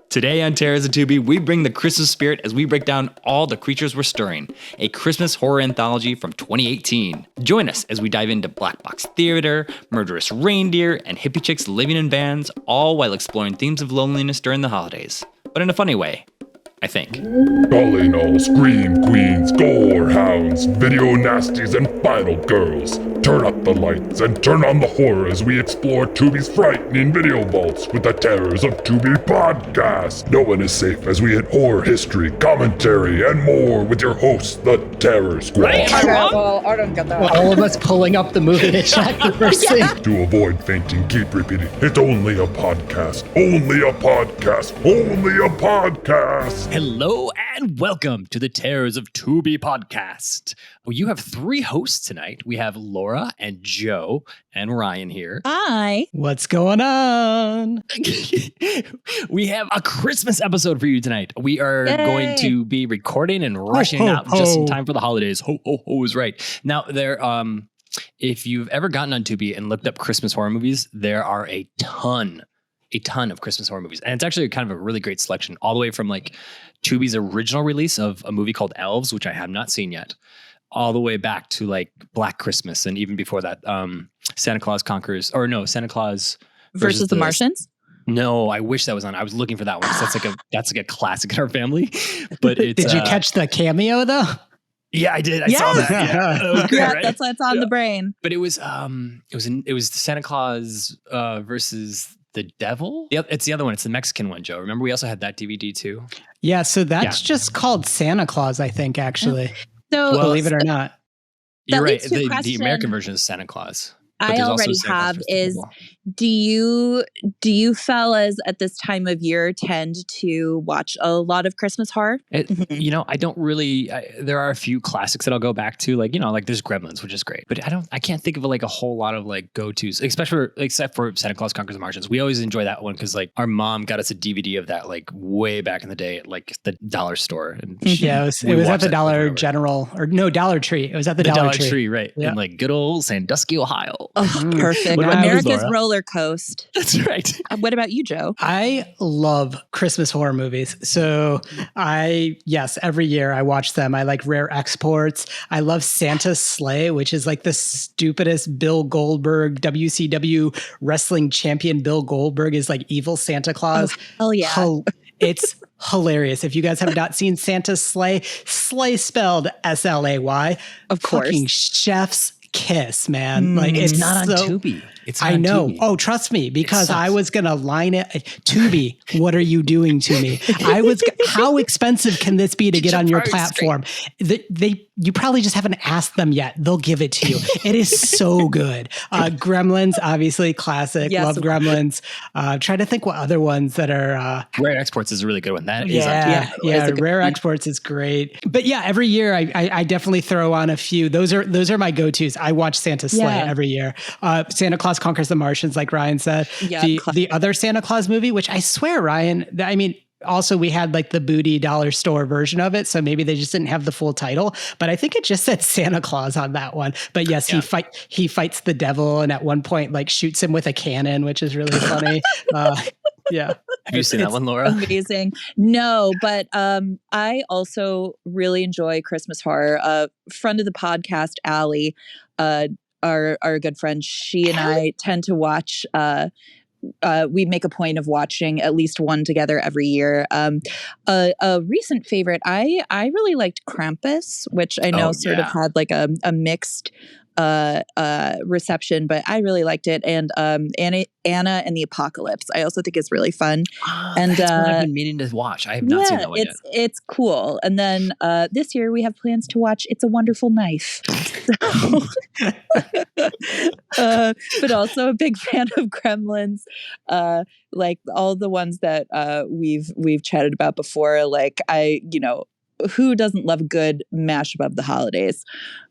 Today on Terrors of Tubi, we bring the Christmas spirit as we break down all the creatures we're stirring, a Christmas horror anthology from 2018. Join us as we dive into black box theater, murderous reindeer, and hippie chicks living in vans, all while exploring themes of loneliness during the holidays. But in a funny way, I think. Calling all scream queens, gore hounds, video nasties, and final girls. Turn up the lights and turn on the horror as we explore Tubi's frightening video vaults with the Terrors of Tubi podcast. No one is safe as we hit horror history, commentary, and more with your hosts, the Terror Squad. Right? Okay, well, I don't get that. Well, all of us pulling up the movie to check the first thing. To avoid fainting, keep repeating, it's only a podcast, only a podcast, only a podcast. Hello and welcome to the Terrors of Tubi podcast. Well, you have three hosts tonight. We have Laura and Joe and Ryan here. Hi. What's going on? We have a Christmas episode for you tonight. We are Yay. going to be recording and rushing ho, out just in ho. time for the holidays. Ho, ho, ho is right. Now, if you've ever gotten on Tubi and looked up Christmas horror movies, there are a ton of Christmas horror movies. And it's actually kind of a really great selection, all the way from like Tubi's original release of a movie called Elves, which I have not seen yet, all the way back to like Black Christmas. And even before that, Santa Claus Versus the Martians? No, I wish that was on. I was looking for that one. 'Cause that's like a classic in our family. But it's, Did you catch the cameo though? Yeah, I did. I saw that. Yeah, that was great, Yeah, right? that's what's on the brain. But it was Santa Claus versus the devil. Yep, it's the other one. It's the Mexican one, Joe. Remember, we also had that DVD too. Yeah, so that's just called Santa Claus, I think, actually. So Believe it or not. You're right. leads to a The question American version is Santa Claus. But I there's also already Santa Claus have versus the is devil. do you fellas at this time of year tend to watch a lot of Christmas horror? I don't really. There are a few classics that I'll go back to, like there's Gremlins, which is great, but I can't think of like a whole lot of like go tos, except for Santa Claus Conquers the Martians. We always enjoy that one because like our mom got us a DVD of that like way back in the day at like the dollar store, and Yeah, it we was at watched the that Dollar over. General, or no, Dollar Tree. It was at the Dollar Tree. right? Yeah. In like good old Sandusky, Ohio. Oh, perfect. What about you, America's Laura? roller coast. That's right. What about you, Joe? I love Christmas horror movies. So every year I watch them. I like Rare Exports. I love Santa's Sleigh, which is like the stupidest Bill Goldberg, WCW wrestling champion Bill Goldberg is like evil Santa Claus. Hell yeah. It's hilarious. If you guys have not seen Santa's Sleigh spelled SLAY. Of course. Fucking chef's kiss, man. Like It's not on so- Tubi. It's not I on know. Tubi. Oh, trust me, because sucks. I was gonna line it. Tubi, what are you doing to me? How expensive can this be to get on your platform? You probably just haven't asked them yet. They'll give it to you. It is so good. Gremlins, obviously classic. Yes, Love of course. Gremlins. Try to think what other ones that are. Rare Exports is a really good one. That is on Yeah, Tubi. yeah. It's a good Rare one. Exports is great. But yeah, every year I definitely throw on a few. Those are my go-tos. I watch Santa's Sleigh Yeah. every year. Santa Claus Conquers the Martians, like Ryan said. Yeah, The other Santa Claus movie, which I swear, Ryan, also we had like the booty dollar store version of it, so maybe they just didn't have the full title. But I think it just said Santa Claus on that one. But yes, he fights the devil, and at one point like shoots him with a cannon, which is really funny. Yeah. Have you seen that one, Laura? Amazing. No, but I also really enjoy Christmas horror. Friend of the podcast, Allie, our good friend, she and I tend to watch. We make a point of watching at least one together every year. A recent favorite, I really liked Krampus, which I know sort of had like a mixed reception, but I really liked it. And Anna and the Apocalypse, I also think is really fun. And that's what I've been meaning to watch. I have not seen that one yet. It's cool. And then this year we have plans to watch It's a Wonderful Knife. But also a big fan of Gremlins. Like all the ones that we've chatted about before. Like who doesn't love a good mashup of the holidays?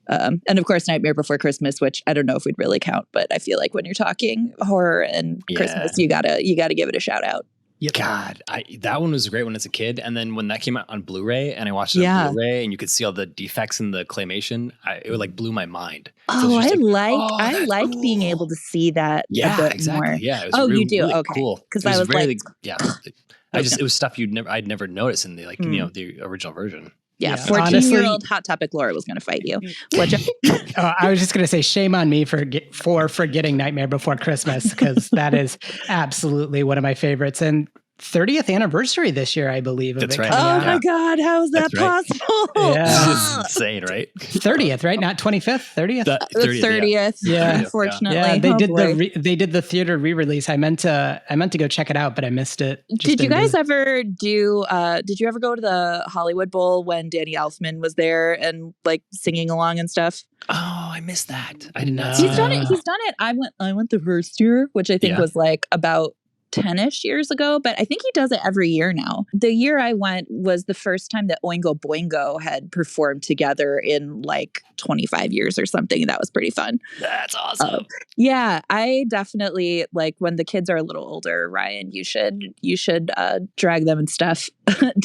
And of course, Nightmare Before Christmas, which I don't know if we'd really count, but I feel like when you're talking horror and Christmas, you gotta give it a shout out. Yep. God, that one was a great one as a kid. And then when that came out on Blu-ray and I watched it on Blu-ray and you could see all the defects in the claymation, it like blew my mind. So Oh, it's just I like cool. being able to see that a Yeah, bit exactly. more. Yeah. It was Oh, really, you do? really Okay. cool. 'Cause It I was really, like- yeah. it was stuff I'd never noticed in the the original version. Yeah, Yeah. 14-year-old Hot Topic Laura was going to fight you. Which I was just going to say, shame on me for forgetting Nightmare Before Christmas, because that is absolutely one of my favorites. And 30th anniversary this year, I believe. That's of it right. coming oh out. my God, how is that That's right. possible? Yeah. This is insane, right? 30th, right? Not 25th, 30th. The 30th, Yeah. unfortunately. Yeah, they Oh, did boy. they did the theater re-release. I meant to go check it out, but I missed it. Did you guys ever do? Did you ever go to the Hollywood Bowl when Danny Elfman was there and like singing along and stuff? Oh, I missed that. I did not. No. see He's done it. that. He's done it. I went the first year, which I think Yeah. was like about 10-ish years ago, but I think he does it every year now. The year I went was the first time that Oingo Boingo had performed together in like 25 years or something. That was pretty fun. That's awesome. Yeah, I definitely like when the kids are a little older, Ryan, you should drag them and stuff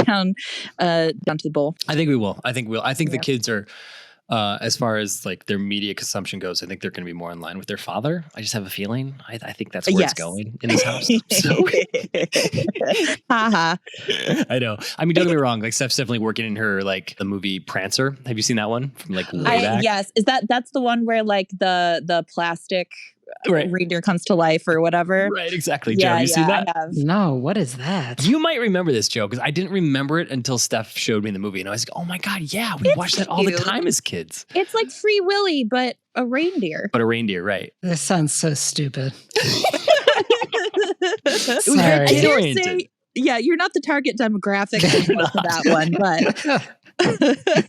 down to the bowl. I think we will. I think the Yeah. kids are, as far as like their media consumption goes, I think they're going to be more in line with their father. I just have a feeling. I think that's where Yes. it's going in this house. So Haha. I know. I mean, don't get me wrong. Like Steph's definitely working in her like the movie Prancer. Have you seen that one from like way back? Yes, that's the one where like the plastic Right. reindeer comes to life or whatever. Right. Exactly. Joe, Yeah, you see that? I have. No, what is that? You might remember this, Joe, because I didn't remember it until Steph showed me the movie, and I was like, "Oh my god, yeah, we It's watched that all the cute. time as kids." It's like Free Willy, but a reindeer. But a reindeer, right? This sounds so stupid. It was very Sorry. I kid dare oriented. say, yeah, you're not the target demographic for that one, but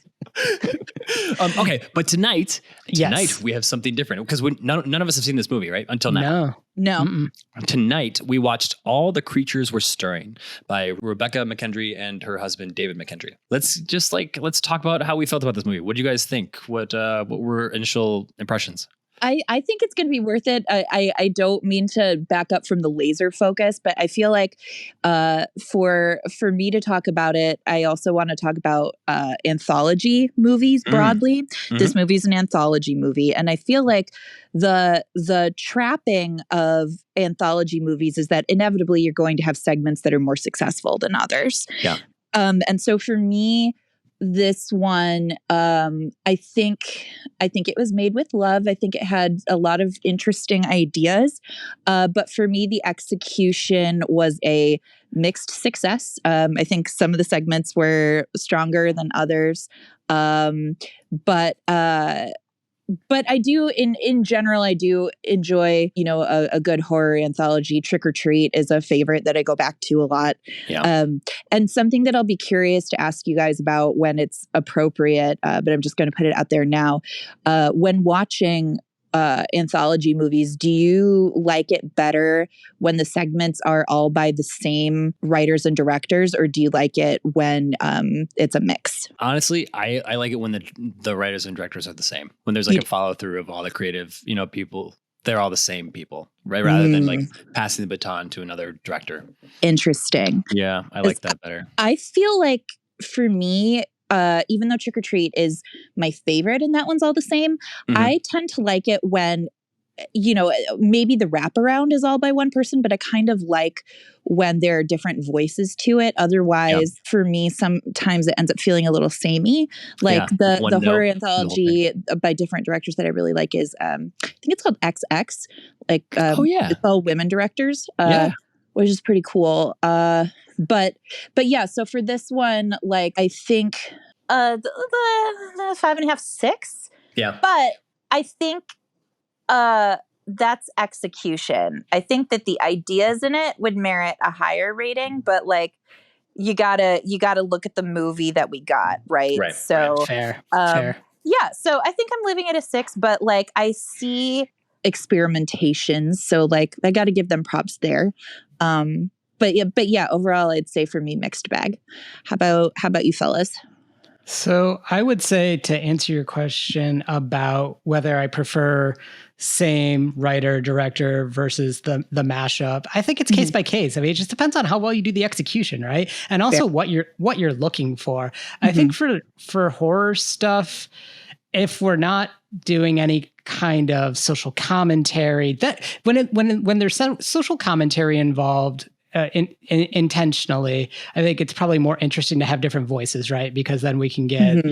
Okay, but tonight Yes. we have something different because none of us have seen this movie, right? Until now. No. no. Mm-mm. Tonight we watched All the Creatures Were Stirring by Rebecca McKendry and her husband David McKendry. Let's talk about how we felt about this movie. What do you guys think? What were initial impressions? I think it's going to be worth it. I don't mean to back up from the laser focus, but I feel like for me to talk about it, I also want to talk about anthology movies broadly. This movie is an anthology movie, and I feel like the trapping of anthology movies is that inevitably you're going to have segments that are more successful than others. Yeah. And so for me, this one, I think it was made with love. I think it had a lot of interesting ideas. But for me, the execution was a mixed success. I think some of the segments were stronger than others. But I do, in general, I do enjoy, a good horror anthology. Trick or Treat is a favorite that I go back to a lot. Yeah. And something that I'll be curious to ask you guys about when it's appropriate, but I'm just going to put it out there now. When watching anthology movies, do you like it better when the segments are all by the same writers and directors, or do you like it when it's a mix? Honestly, I like it when the writers and directors are the same. When there's like a follow through of all the creative, people, they're all the same people, right? Rather than like passing the baton to another director. Interesting. Yeah, I like that better. I feel like for me, even though Trick or Treat is my favorite and that one's all the same, I tend to like it when, maybe the wraparound is all by one person, but I kind of like when there are different voices to it. Otherwise, for me, sometimes it ends up feeling a little samey. Like the horror anthology by different directors that I really like is, I think it's called XX. Like, it's all women directors, which is pretty cool. But yeah, so for this one, like I think the 5.5, 6. Yeah. But I think that's execution. I think that the ideas in it would merit a higher rating, but like you gotta look at the movie that we got, right? Right. So Fair. yeah, so I think I'm leaving it a 6, but like I see experimentations, so like I got to give them props there. But yeah, overall, I'd say for me, mixed bag. How about you fellas? So I would say, to answer your question about whether I prefer same writer director versus the mashup, I think it's case by case. I mean, it just depends on how well you do the execution, right? And also what you're looking for. I think for horror stuff, if we're not doing any kind of social commentary, that when there's social commentary involved, intentionally. I think it's probably more interesting to have different voices, right? Because then we can get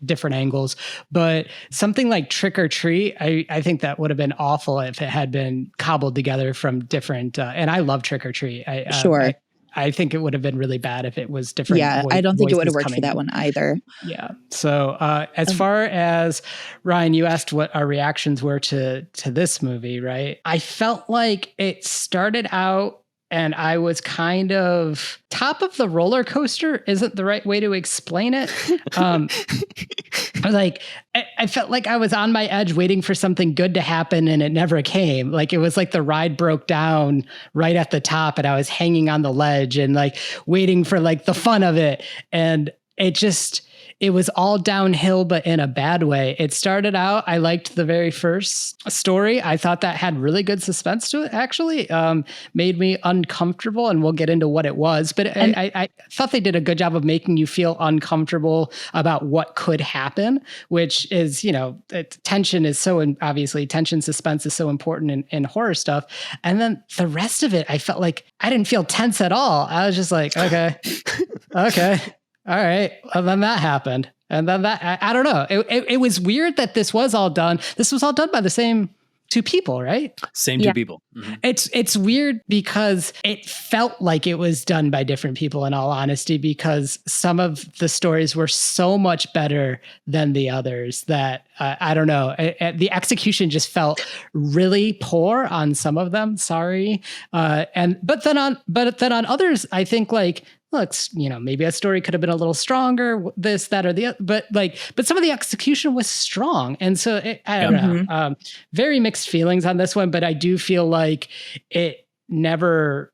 different angles. But something like Trick or Treat, I think that would have been awful if it had been cobbled together from different. And I love Trick or Treat. I think it would have been really bad if it was different. Yeah, I don't think it would have worked for that one either. Yeah. So as far as Ryan, you asked what our reactions were to this movie, right? I felt like it started out and I was kind of top of the roller coaster isn't the right way to explain it. I felt like I was on my edge waiting for something good to happen and it never came. Like it was like the ride broke down right at the top and I was hanging on the ledge and like waiting for like the fun of it. And it was all downhill, but in a bad way. It started out, I liked the very first story. I thought that had really good suspense to it, actually. Made me uncomfortable, and we'll get into what it was. But I thought they did a good job of making you feel uncomfortable about what could happen, which is, tension, suspense is so important in horror stuff. And then the rest of it, I felt like I didn't feel tense at all. I was just like, okay. All right. And then that happened. And then I don't know. It was weird that this was all done. This was all done by the same two people, right? Same two people. Mm-hmm. It's weird because it felt like it was done by different people, in all honesty, because some of the stories were so much better than the others that I don't know. The execution just felt really poor on some of them. Sorry. But then on others, I think like, look, maybe a story could have been a little stronger, this, that, or the other, but some of the execution was strong. And so I don't know, very mixed feelings on this one, but I do feel like it never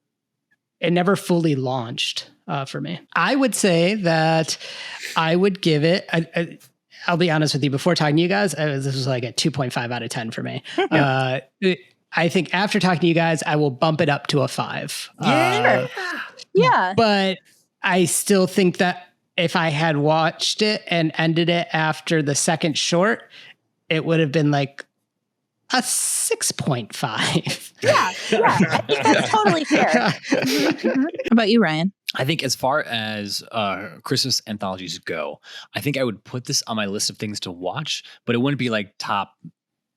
fully launched for me. I would say that I would give it, I'll be honest with you, before talking to you guys, this was like a 2.5 out of 10 for me. I think after talking to you guys, I will bump it up to a 5. Yeah. But I still think that if I had watched it and ended it after the second short, it would have been like a 6.5. Yeah. I think that's totally fair. How about you, Ryan? I think as far as Christmas anthologies go, I think I would put this on my list of things to watch, but it wouldn't be like top,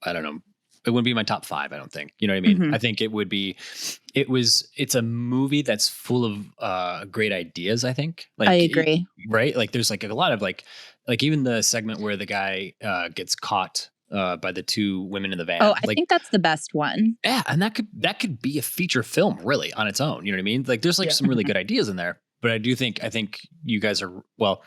I don't know. It wouldn't be my top 5, I don't think. You know what I mean? I think it's a movie that's full of great ideas, I think. Like, I agree. Right? Like there's like a lot of like even the segment where the guy gets caught by the two women in the van. Oh, I think that's the best one. Yeah, and that could be a feature film really on its own. You know what I mean? Like there's like some really good ideas in there. But I think you guys are, well,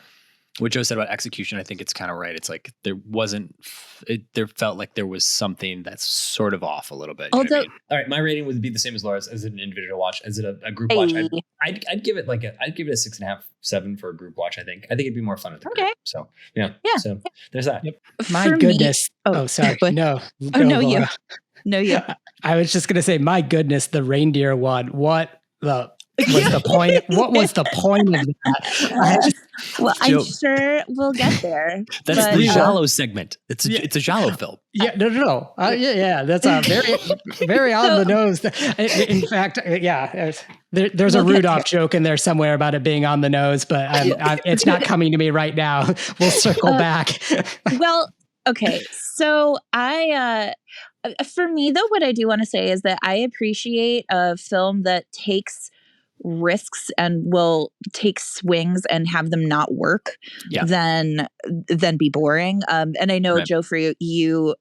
what Joe said about execution, I think it's kind of right. It's like there felt like there was something that's sort of off a little bit. You know what I mean? All right, my rating would be the same as Laura's. As an individual watch, as it a group watch, I'd give it a 6.5, 7 for a group watch. I think it'd be more fun at the group. So yeah. So there's that. Yep. My goodness. Sorry. No. No, you. No, you. I was just gonna say, my goodness, the reindeer one. What was the point? What was the point of that? I'm sure we'll get there. That's the Giallo segment. It's a Giallo film. Yeah, no. Yeah. That's very, very on the nose. In fact, there's a Rudolph joke in there somewhere about it being on the nose, but it's not coming to me right now. We'll circle back. Well, okay. So for me though, what I do want to say is that I appreciate a film that takes risks and will take swings and have them not work than be boring. And I know, Joe, for you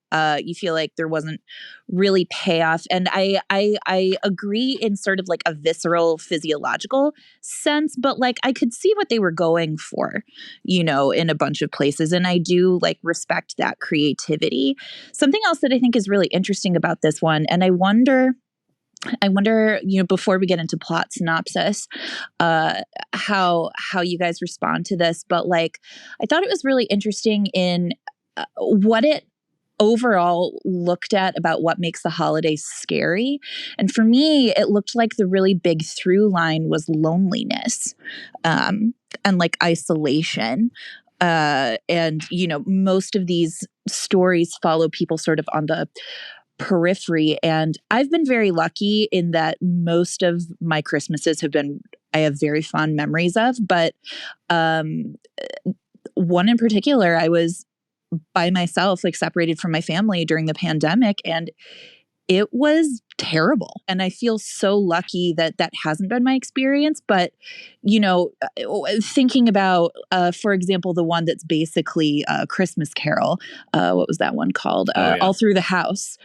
feel like there wasn't really payoff. And I agree in sort of like a visceral physiological sense, but like I could see what they were going for, in a bunch of places. And I do like respect that creativity. Something else that I think is really interesting about this one, and I wonder, before we get into plot synopsis, how you guys respond to this. But like, I thought it was really interesting in what it overall looked at about what makes the holidays scary. And for me, it looked like the really big through line was loneliness, and like isolation. And most of these stories follow people sort of on the periphery. And I've been very lucky in that most of my Christmases I have very fond memories of, but one in particular, I was by myself, like separated from my family during the pandemic, and it was terrible. And I feel so lucky that that hasn't been my experience. But, thinking about, for example, the one that's basically Christmas Carol, what was that one called? All Through the House,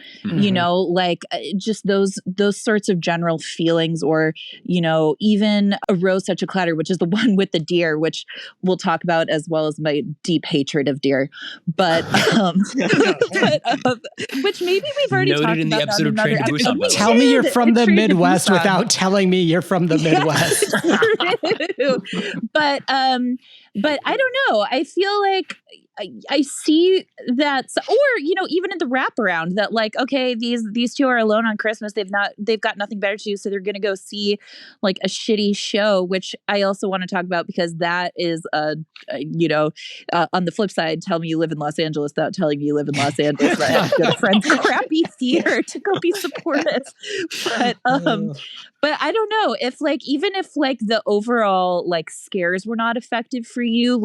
just those sorts of general feelings, or, even A Rose Such a Clatter, which is the one with the deer, which we'll talk about, as well as my deep hatred of deer. But, which maybe we've already Noted talked in the about episode of Train to Busan. Tell me you're from the Midwest without telling me you're from the Midwest. But I don't know. I feel like I see that, or even in the wraparound, that like, okay, these two are alone on Christmas. They've got nothing better to do, so they're gonna go see like a shitty show, which I also want to talk about, because that is on the flip side, tell me you live in Los Angeles without telling me you live in Los Angeles. I have good friends, crappy theater to go be supportive, but I don't know if even if the overall scares were not effective for you,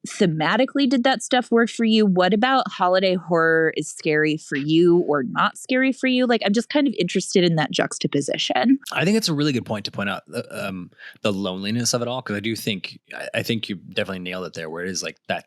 thematically, did that stuff work for you? What about holiday horror is scary for you or not scary for you? I'm just kind of interested in that juxtaposition. I think it's a really good point to point out the loneliness of it all, because I think you definitely nailed it there, where it is that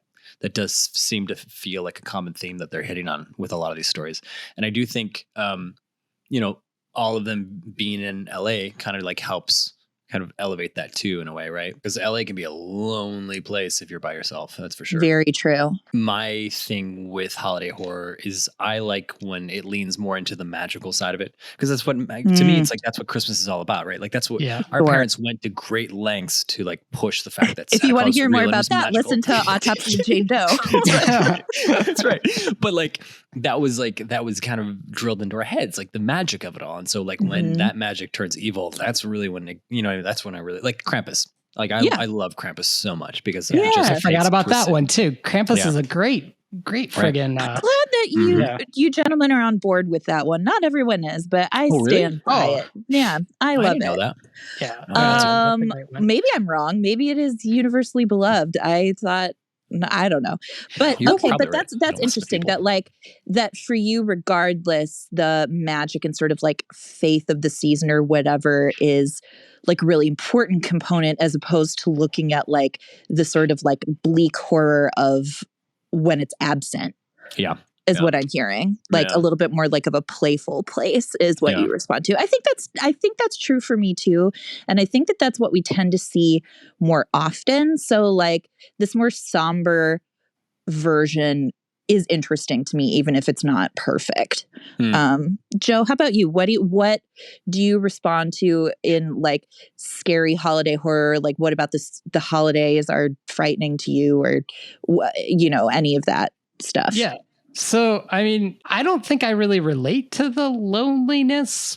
does seem to feel like a common theme that they're hitting on with a lot of these stories. And I do think all of them being in LA kind of helps kind of elevate that too, in a way, right? Because LA can be a lonely place if you're by yourself. That's for sure. Very true. My thing with holiday horror is I like when it leans more into the magical side of it, because that's what, to me, it's that's what Christmas is all about, right? That's what our parents went to great lengths to push the fact that if you want to hear more about that, listen to Autopsy of Jane Doe. That's right. But that was kind of drilled into our heads, the magic of it all. And so when that magic turns evil, that's really when that's when I really like Krampus. I love Krampus so much, because I forgot about that one too. Krampus is a great friggin'. I'm glad that you gentlemen are on board with that one. Not everyone is, but I stand by it. Yeah, I love didn't it. know that. Yeah. That's a great one. Maybe I'm wrong. Maybe it is universally beloved. I thought. I don't know, but but that's interesting that that for you, regardless, the magic and sort of faith of the season or whatever is really important component, as opposed to looking at the sort of bleak horror of when it's absent. Yeah. Is what I'm hearing. A little bit more of a playful place is what you respond to. I think that's true for me too. And I think that that's what we tend to see more often. So this more somber version is interesting to me, even if it's not perfect. Joe, how about you? What do you respond to in scary holiday horror? What about the holidays are frightening to you, or any of that stuff? Yeah. So, I mean, I don't think I really relate to the loneliness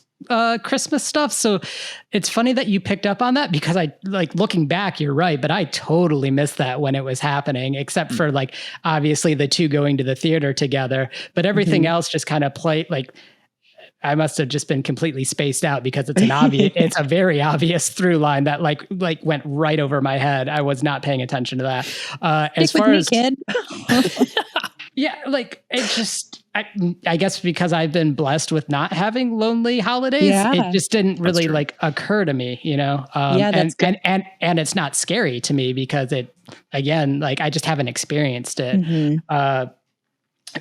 Christmas stuff. So it's funny that you picked up on that, because I looking back, you're right, but I totally missed that when it was happening, except for obviously the two going to the theater together, but everything else just kind of played I must have just been completely spaced out, because it's it's a very obvious through line that went right over my head. I was not paying attention to that. As far as kid. Yeah, it just, I guess because I've been blessed with not having lonely holidays, it just didn't really occur to me, that's good. And it's not scary to me, because it, again, I just haven't experienced it.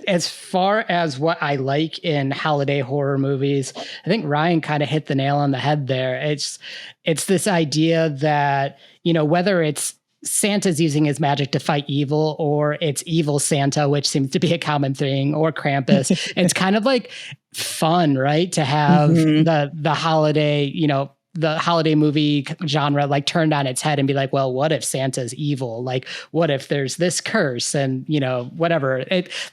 As far as what I like in holiday horror movies, I think Ryan kind of hit the nail on the head there. It's this idea that, whether it's Santa's using his magic to fight evil, or it's evil Santa, which seems to be a common thing, or Krampus. It's kind of fun, right? To have the holiday, the holiday movie genre like turned on its head and be like, well, what if Santa's evil? Like, what if there's this curse and, you know, whatever.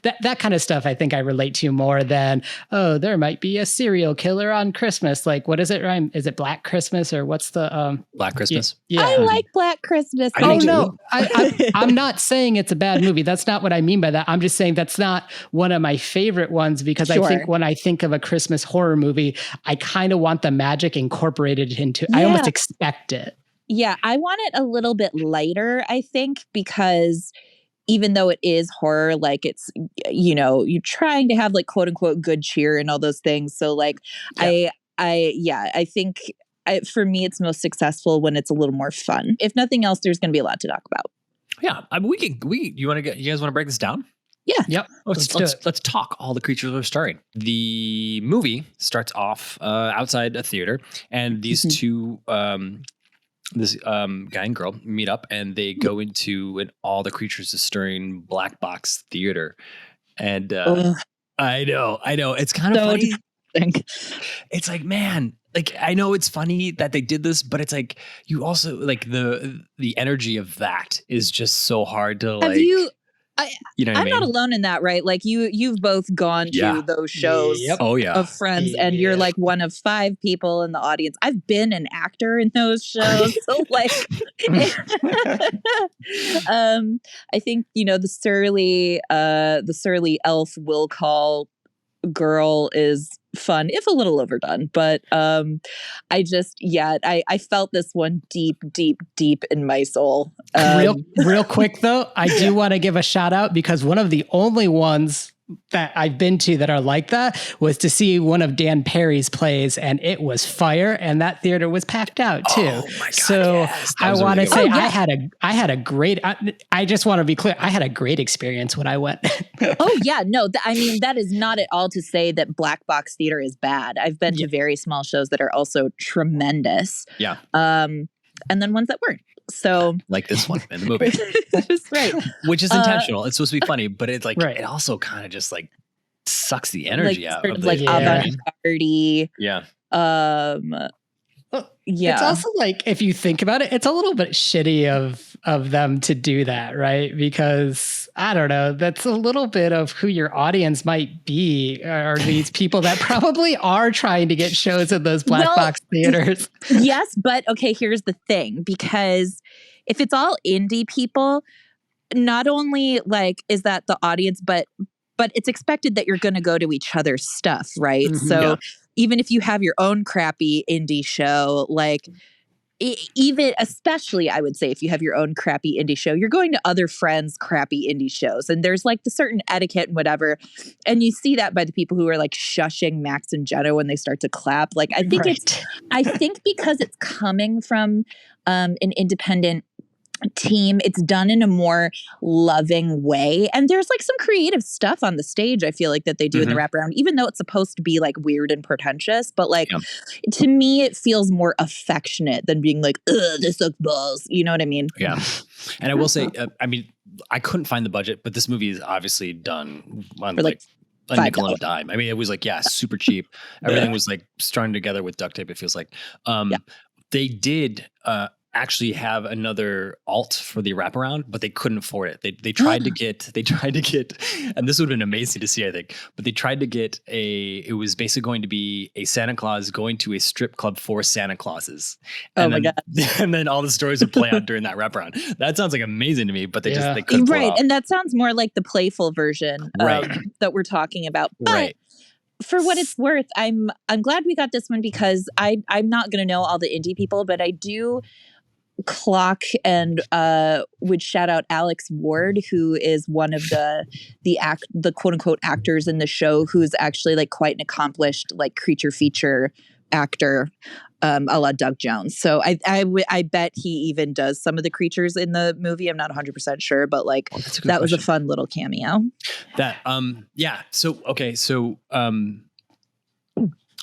That kind of stuff I think I relate to more than, oh, there might be a serial killer on Christmas. Like, what is it, Ryan? Is it Black Christmas or what's the Black Christmas? Yeah. I like Black Christmas. I do too. No, I'm not saying it's a bad movie. That's not what I mean by that. I'm just saying that's not one of my favorite ones because I think when I think of a Christmas horror movie, I kind of want the magic incorporated into, I almost expect it. Yeah, I want it a little bit lighter, I think, because even though it is horror, like it's, you know, you're trying to have like quote unquote good cheer and all those things. So like, I think for me, it's most successful when it's a little more fun. If nothing else, there's going to be a lot to talk about. Yeah. I mean, you guys want to break this down? Yeah. Yep. Let's talk all the creatures are starring. The movie starts off outside a theater, and these two, this guy and girl meet up, and they go into an all the creatures are stirring black box theater. And I know, it's kind of funny. It's like, man, like I know it's funny that they did this, but it's like you also like the energy of that is just so hard to like. You know what I mean? I'm not alone in that, right? Like you've both gone to those shows of Friends, and you're like one of 5 people in the audience. I've been an actor in those shows. So like I think, you know, the surly elf will call girl is fun, if a little overdone, but I felt this one deep in my soul. Real quick though, I do want to give a shout out because one of the only ones that I've been to that are like that was to see one of Dan Perry's plays, and it was fire, and that theater was packed out too. Oh my God, so yes. I want to say I had a great. I just want to be clear. I had a great experience when I went. Oh yeah, no, I mean that is not at all to say that black box theater is bad. I've been to very small shows that are also tremendous. Yeah. And then ones that weren't. So like this one in the movie. That's right. Which is intentional. It's supposed to be funny, but it's like it also kind of just like sucks the energy out of the like avant-garde. Yeah. Yeah. It's also like, if you think about it, it's a little bit shitty of them to do that, right? Because I don't know, that's a little bit of who your audience might be, are these people that probably are trying to get shows at those black box theaters. Yes, but okay, here's the thing, because if it's all indie people, not only like is that the audience, but it's expected that you're going to go to each other's stuff, right? Mm-hmm. So even if you have your own crappy indie show, like even especially I would say if you have your own crappy indie show, you're going to other friends' crappy indie shows. And there's like the certain etiquette and whatever. And you see that by the people who are like shushing Max and Jenna when they start to clap. Like I think because it's coming from an independent team, it's done in a more loving way, and there's like some creative stuff on the stage I feel like that they do in the wraparound, even though it's supposed to be like weird and pretentious, but like to me it feels more affectionate than being like, ugh, this sucks balls, you know what I mean? Yeah. And I will say, I mean, I couldn't find the budget, but this movie is obviously done on For like a nickel and a dime. I mean, it was like, super cheap. Everything was like strung together with duct tape, it feels like. They did actually have another alt for the wraparound, but they couldn't afford it. They tried to get, and this would have been amazing to see, I think, but they tried to get it was basically going to be a Santa Claus going to a strip club for Santa Clauses. And my God. And then all the stories would play out during that wraparound. That sounds like amazing to me, but they couldn't pull it off. And that sounds more like the playful version that we're talking about. But for what it's worth, I'm glad we got this one because I'm not going to know all the indie people, but I do clock and would shout out Alex Ward, who is one of the quote unquote actors in the show, who's actually like quite an accomplished like creature feature actor, a la Doug Jones. So I bet he even does some of the creatures in the movie. I'm not 100% sure, but like that was a fun little cameo. That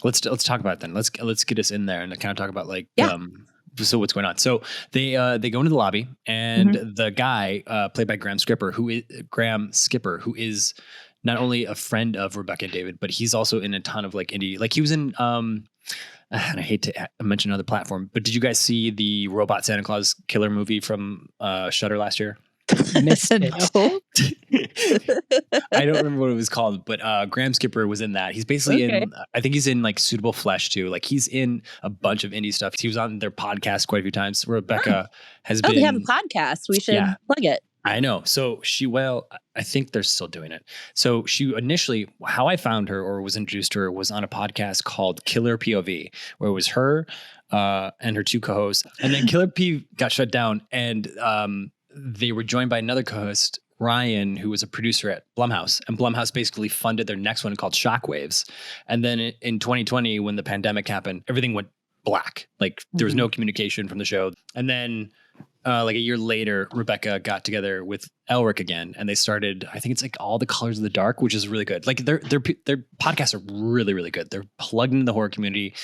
let's talk about it then. Let's get us in there and kind of talk about like so what's going on? So they go into the lobby, and the guy played by Graham Skipper, who is not only a friend of Rebecca and David, but he's also in a ton of like indie. Like he was in and I hate to mention another platform, but did you guys see the Robot Santa Claus killer movie from Shudder last year? Missed it. No. I don't remember what it was called, but Graham Skipper was in that. He's basically in, I think he's in like Suitable Flesh too. Like he's in a bunch of indie stuff. He was on their podcast quite a few times. Rebecca has Oh, been. they have a podcast. We should plug it. I know. So I think they're still doing it. So she initially, how I found her or was introduced to her was on a podcast called Killer POV, where it was her and her two co-hosts. And then Killer P got shut down, and they were joined by another co-host, Ryan, who was a producer at Blumhouse. And Blumhouse basically funded their next one called Shockwaves. And then in 2020, when the pandemic happened, everything went black. Like there was no communication from the show. And then like a year later, Rebecca got together with Elric again, and they started, I think it's like All the Colors of the Dark, which is really good. Like their podcasts are really, really good. They're plugged into the horror community.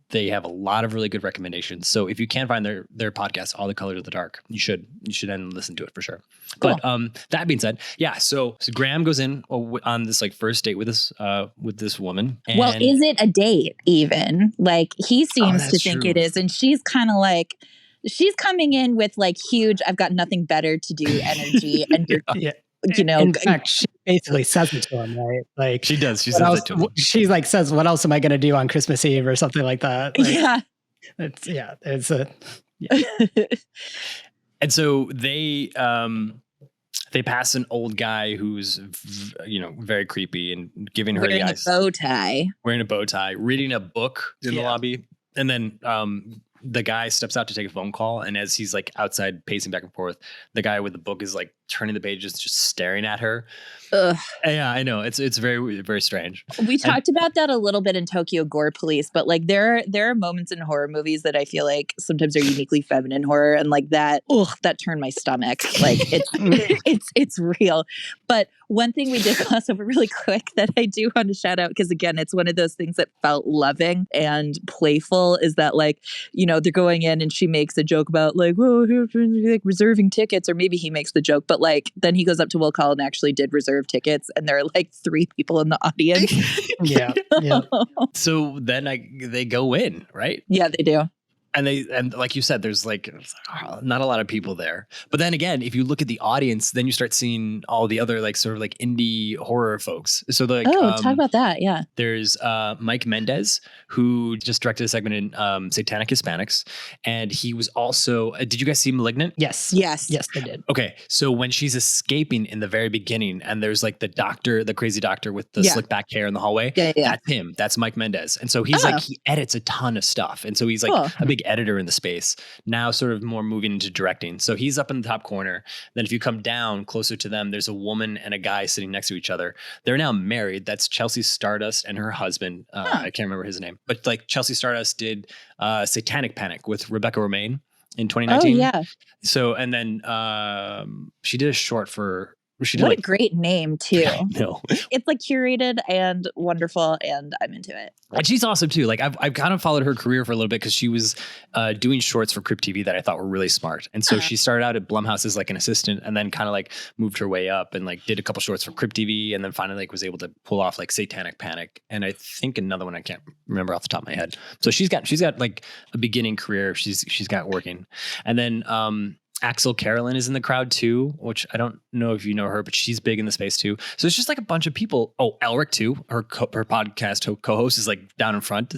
They have a lot of really good recommendations. So if you can find their podcast, All the Colors of the Dark, you should then listen to it for sure. Cool. But that being said, yeah. So Graham goes in on this like first date with this woman. And Well, is it a date even? Like he seems to that's think true. it is, and she's kind of like, she's coming in with like huge, I've got nothing better to do energy, and you're, Yeah. you know, In fact, she basically says it to him, right? Like she does. She what says else, it to him. she's like says, "What else am I going to do on Christmas Eve?" or something like that. Like, yeah. It's a And so they pass an old guy who's very creepy and giving her Wearing the a eyes, bow tie. wearing a bow tie, reading a book in the Yeah. lobby, and then the guy steps out to take a phone call, and as he's like outside pacing back and forth, the guy with the book is like turning the pages, just staring at her. Ugh. Yeah, I know, it's very, very strange. We talked about that a little bit in Tokyo Gore Police, but like there are moments in horror movies that I feel like sometimes are uniquely feminine horror, and like that turned my stomach. Like it's real. But one thing we did gloss over really quick that I do want to shout out, because again, it's one of those things that felt loving and playful, is that like, you know, they're going in and she makes a joke about like, well, like reserving tickets, or maybe he makes the joke, but like then he goes up to Will Call and actually did reserve tickets, and there are like 3 people in the audience. yeah. So then they go in, right? Yeah, they do. And like you said, there's like not a lot of people there. But then again, if you look at the audience, then you start seeing all the other like sort of like indie horror folks. So like, talk about that. Yeah. there's Mike Mendez, who just directed a segment in Satanic Hispanics, and he was also. Did you guys see *Malignant*? Yes. Yes. Yes, they did. Okay, so when she's escaping in the very beginning, and there's like the doctor, the crazy doctor with the Yeah. slick back hair in the hallway. Yeah. That's him. That's Mike Mendez. And so he's like, he edits a ton of stuff. And so he's like Cool. a big editor in the space, now sort of more moving into directing. So he's up in the top corner. Then if you come down closer to them, there's a woman and a guy sitting next to each other. They're now married. That's Chelsea Stardust and her husband. I can't remember his name, but like Chelsea Stardust did Satanic Panic with Rebecca Romaine in 2019. Oh, yeah. So, and then she did a short for, she did What like, a great name, too. no. It's like curated and wonderful, and I'm into it. And she's awesome too. Like I've kind of followed her career for a little bit, because she was doing shorts for Crypt TV that I thought were really smart. And so she started out at Blumhouse as like an assistant, and then kind of like moved her way up and like did a couple shorts for Crypt TV, and then finally like was able to pull off like Satanic Panic, and I think another one I can't remember off the top of my head. So she's got like a beginning career. She's got working, and then Axel Carolyn is in the crowd too, which I don't know if you know her, but she's big in the space too. So it's just like a bunch of people. Oh, Elric too. Her podcast co-host is like down in front,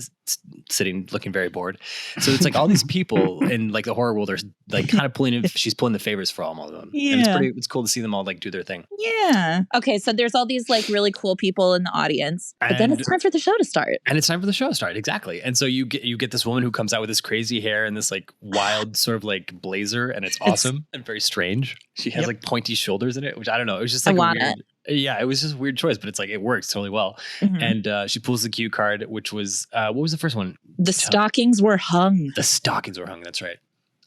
sitting, looking very bored. So it's like all these people in like the horror world are like kind of she's pulling the favors for all of them. Yeah. And it's cool to see them all like do their thing. Yeah. Okay, so there's all these like really cool people in the audience, but then And- it's time for the show to start. And it's time for the show to start. Exactly. And so you get this woman who comes out with this crazy hair and this like wild sort of like blazer, and it's awesome and very strange. She has like pointy shoulders in it, which I don't know. It was just like yeah, it was just a weird choice, but it's like it works totally well. Mhm. And she pulls the cue card, which was what was the first one? The stockings were hung. The stockings were hung. That's right.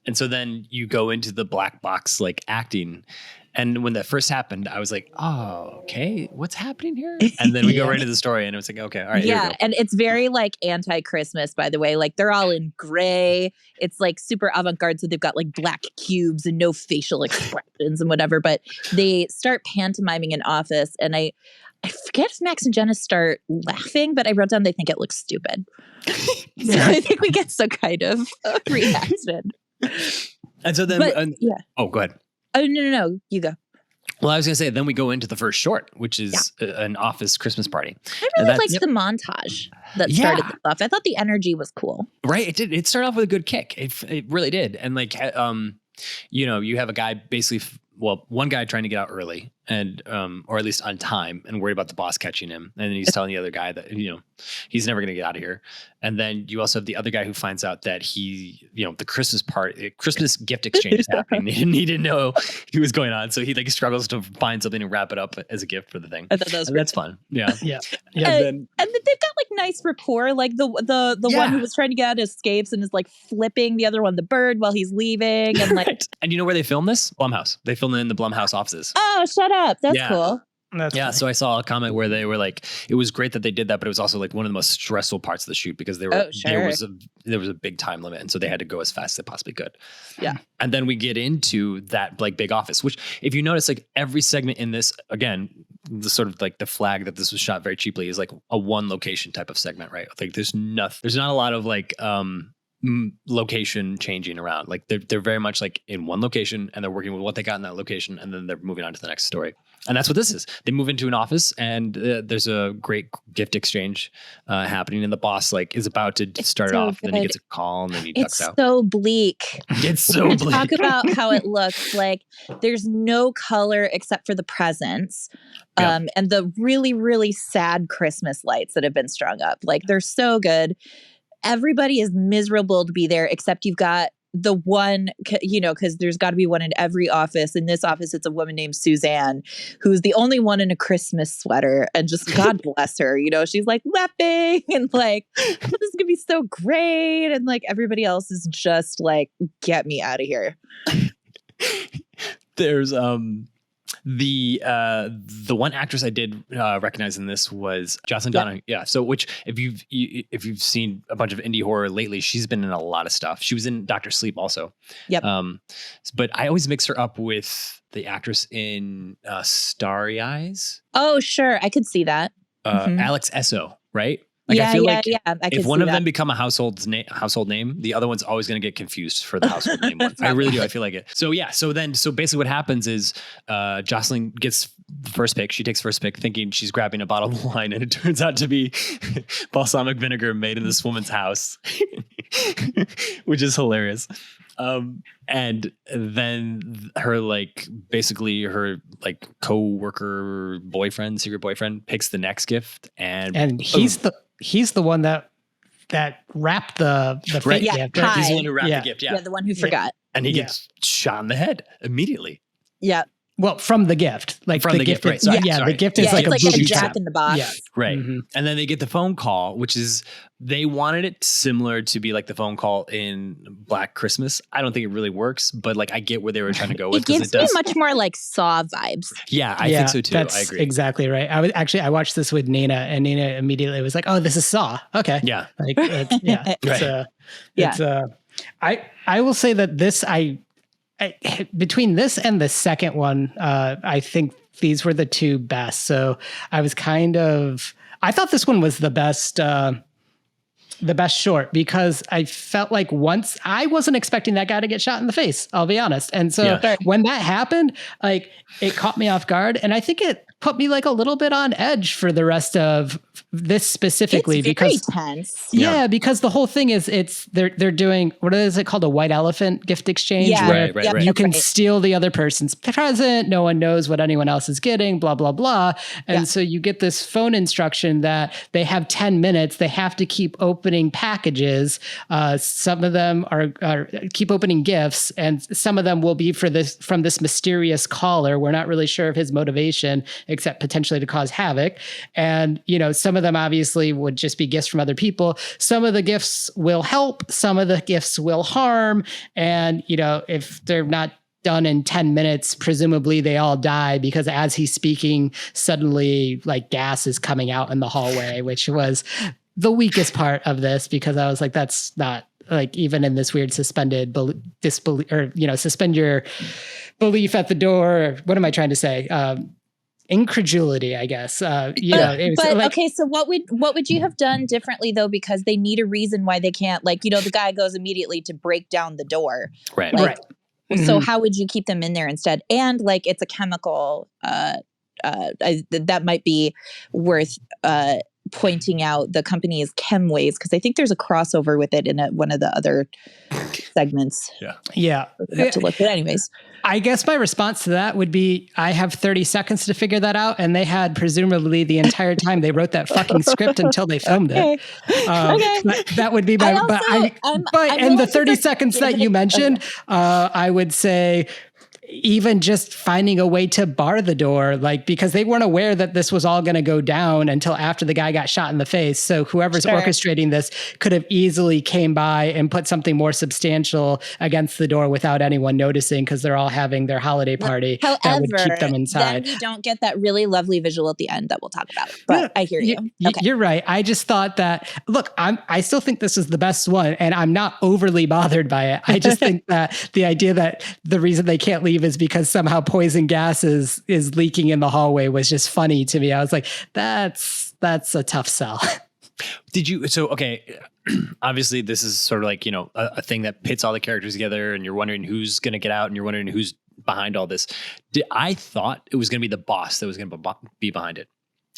And so then you go into the black box like acting. And when that first happened, I was like, oh, okay, what's happening here? And then we go right into the story, and it was like, okay, all right, here we Yeah, go. and it's very like anti-Christmas, by the way. Like they're all in gray. It's like super avant-garde, so they've got like black cubes and no facial expressions and whatever. But they start pantomiming an office, and I forget if Max and Jenna start laughing, but I wrote down they think it looks stupid. So I think we get some kind of reaction. And so then, But, yeah. Oh, go ahead. Oh, no. You go. Well, I was going to say, then we go into the first short, which is an office Christmas party. I really liked the montage that started this off. I thought the energy was cool. Right. It did. It started off with a good kick. It really did. And like, you have a guy basically, one guy trying to get out early and, or at least on time and worried about the boss catching him. And then he's telling the other guy that, he's never going to get out of here. And then you also have the other guy who finds out that the Christmas gift exchange is happening. He didn't know he was going on. So he like struggles to find something and wrap it up as a gift for the thing. I thought that was that's fun. Yeah. Yeah. And then they've got like nice rapport. Like the one who was trying to get out escapes and is like flipping the other one the bird while he's leaving. And like, And you know where they filmed this? Blumhouse. They filmed it in the Blumhouse offices. oh, shut up. That's cool. That's funny. So I saw a comment where they were like, it was great that they did that, but it was also like one of the most stressful parts of the shoot because there was a big time limit, and so they had to go as fast as they possibly could. Yeah. And then we get into that like big office, which if you notice, like every segment in this, again, the sort of like the flag that this was shot very cheaply is like a one location type of segment, right? Like there's not a lot of like location changing around. Like they're very much like in one location and they're working with what they got in that location, and then they're moving on to the next story. And that's what this is. They move into an office and there's a great gift exchange happening, and the boss like is about to start off, and then he gets a call and then he ducks out. It's so bleak. It's so bleak. Talk about how it looks like there's no color except for the presents. And the really, really sad Christmas lights that have been strung up. Like they're so good. Everybody is miserable to be there, except you've got the one, because there's got to be one in every office. In this office, it's a woman named Suzanne, who's the only one in a Christmas sweater. And just God bless her. She's like laughing and like, this is going to be so great. And like everybody else is just like, get me out of here. There's the one actress I did recognize in this was Jocelyn Donahue. Yeah. So which if you've seen a bunch of indie horror lately, she's been in a lot of stuff. She was in Dr. Sleep also. Yep. But I always mix her up with the actress in Starry Eyes. Oh, sure. I could see that. Alex Esso, right? Like, I feel like if one of them become a household name, the other one's always going to get confused for the household name one. I really do. I feel like it. So yeah. So basically what happens is Jocelyn gets the first pick. She takes first pick thinking she's grabbing a bottle of wine, and it turns out to be balsamic vinegar made in this woman's house, which is hilarious. And then her co-worker boyfriend, secret boyfriend, picks the next gift, and he's the one that wrapped the fake gift. Right? He's the one who wrapped the gift. Yeah, the one who forgot. And he gets shot in the head immediately. Yeah. Well, from the gift, like from the gift, right? Sorry. The gift is like a booby Jack trap in the box. Yeah. Right. Mm-hmm. And then they get the phone call, which is they wanted it similar to be like the phone call in Black Christmas. I don't think it really works, but like I get where they were trying to go with. It gives me much more like Saw vibes. Yeah, I think so too. That's I agree. Exactly right. I watched this with Nina, and Nina immediately was like, "Oh, this is Saw." Okay. Yeah. Like it's I will say that this between this and the second one, I think these were the two best. So I thought this one was the best short, because I felt like once I wasn't expecting that guy to get shot in the face, I'll be honest. And so when that happened, like it caught me off guard, and I think it put me like a little bit on edge for the rest of this specifically. It's very tense. Yeah, because the whole thing is they're doing, what is it called, a white elephant gift exchange, where you can steal the other person's present. No one knows what anyone else is getting, blah, blah, blah. And so you get this phone instruction that they have 10 minutes. They have to keep opening packages. Some of them are keep opening gifts, and some of them will be from this mysterious caller. We're not really sure of his motivation, except potentially to cause havoc. And, some of them obviously would just be gifts from other people. Some of the gifts will help, some of the gifts will harm. And, if they're not done in 10 minutes, presumably they all die, because as he's speaking, suddenly like gas is coming out in the hallway, which was the weakest part of this, because I was like, that's not like, even in this weird suspended disbelief, or, suspend your belief at the door. What am I trying to say? incredulity, I guess. It was But like, okay, so what would you have done differently though? Because they need a reason why they can't, like, the guy goes immediately to break down the door. Right. Like, right. So Mhm. how would you keep them in there instead? And like, it's a chemical. That might be worth pointing out. The company is Chemways, because I think there's a crossover with it in one of the other segments. Yeah. I have to look. But anyways, I guess my response to that would be I have 30 seconds to figure that out. And they had presumably the entire time they wrote that fucking script until they filmed it. okay. That would be my, I'm and willing the to 30 forgive seconds that it. you mentioned, I would say even just finding a way to bar the door, like, because they weren't aware that this was all going to go down until after the guy got shot in the face. So whoever's Sure. orchestrating this could have easily came by and put something more substantial against the door without anyone noticing, because they're all having their holiday party that would keep them inside. Then you don't get that really lovely visual at the end that we'll talk about. But I hear you. Okay. You're right. I just thought that, look, I still think this is the best one, and I'm not overly bothered by it. I just think that the idea that the reason they can't leave is because somehow poison gas is leaking in the hallway was just funny to me. I was like, that's a tough sell. Okay, obviously this is sort of like, a thing that pits all the characters together, and you're wondering who's going to get out, and you're wondering who's behind all this. I thought it was going to be the boss that was going to be behind it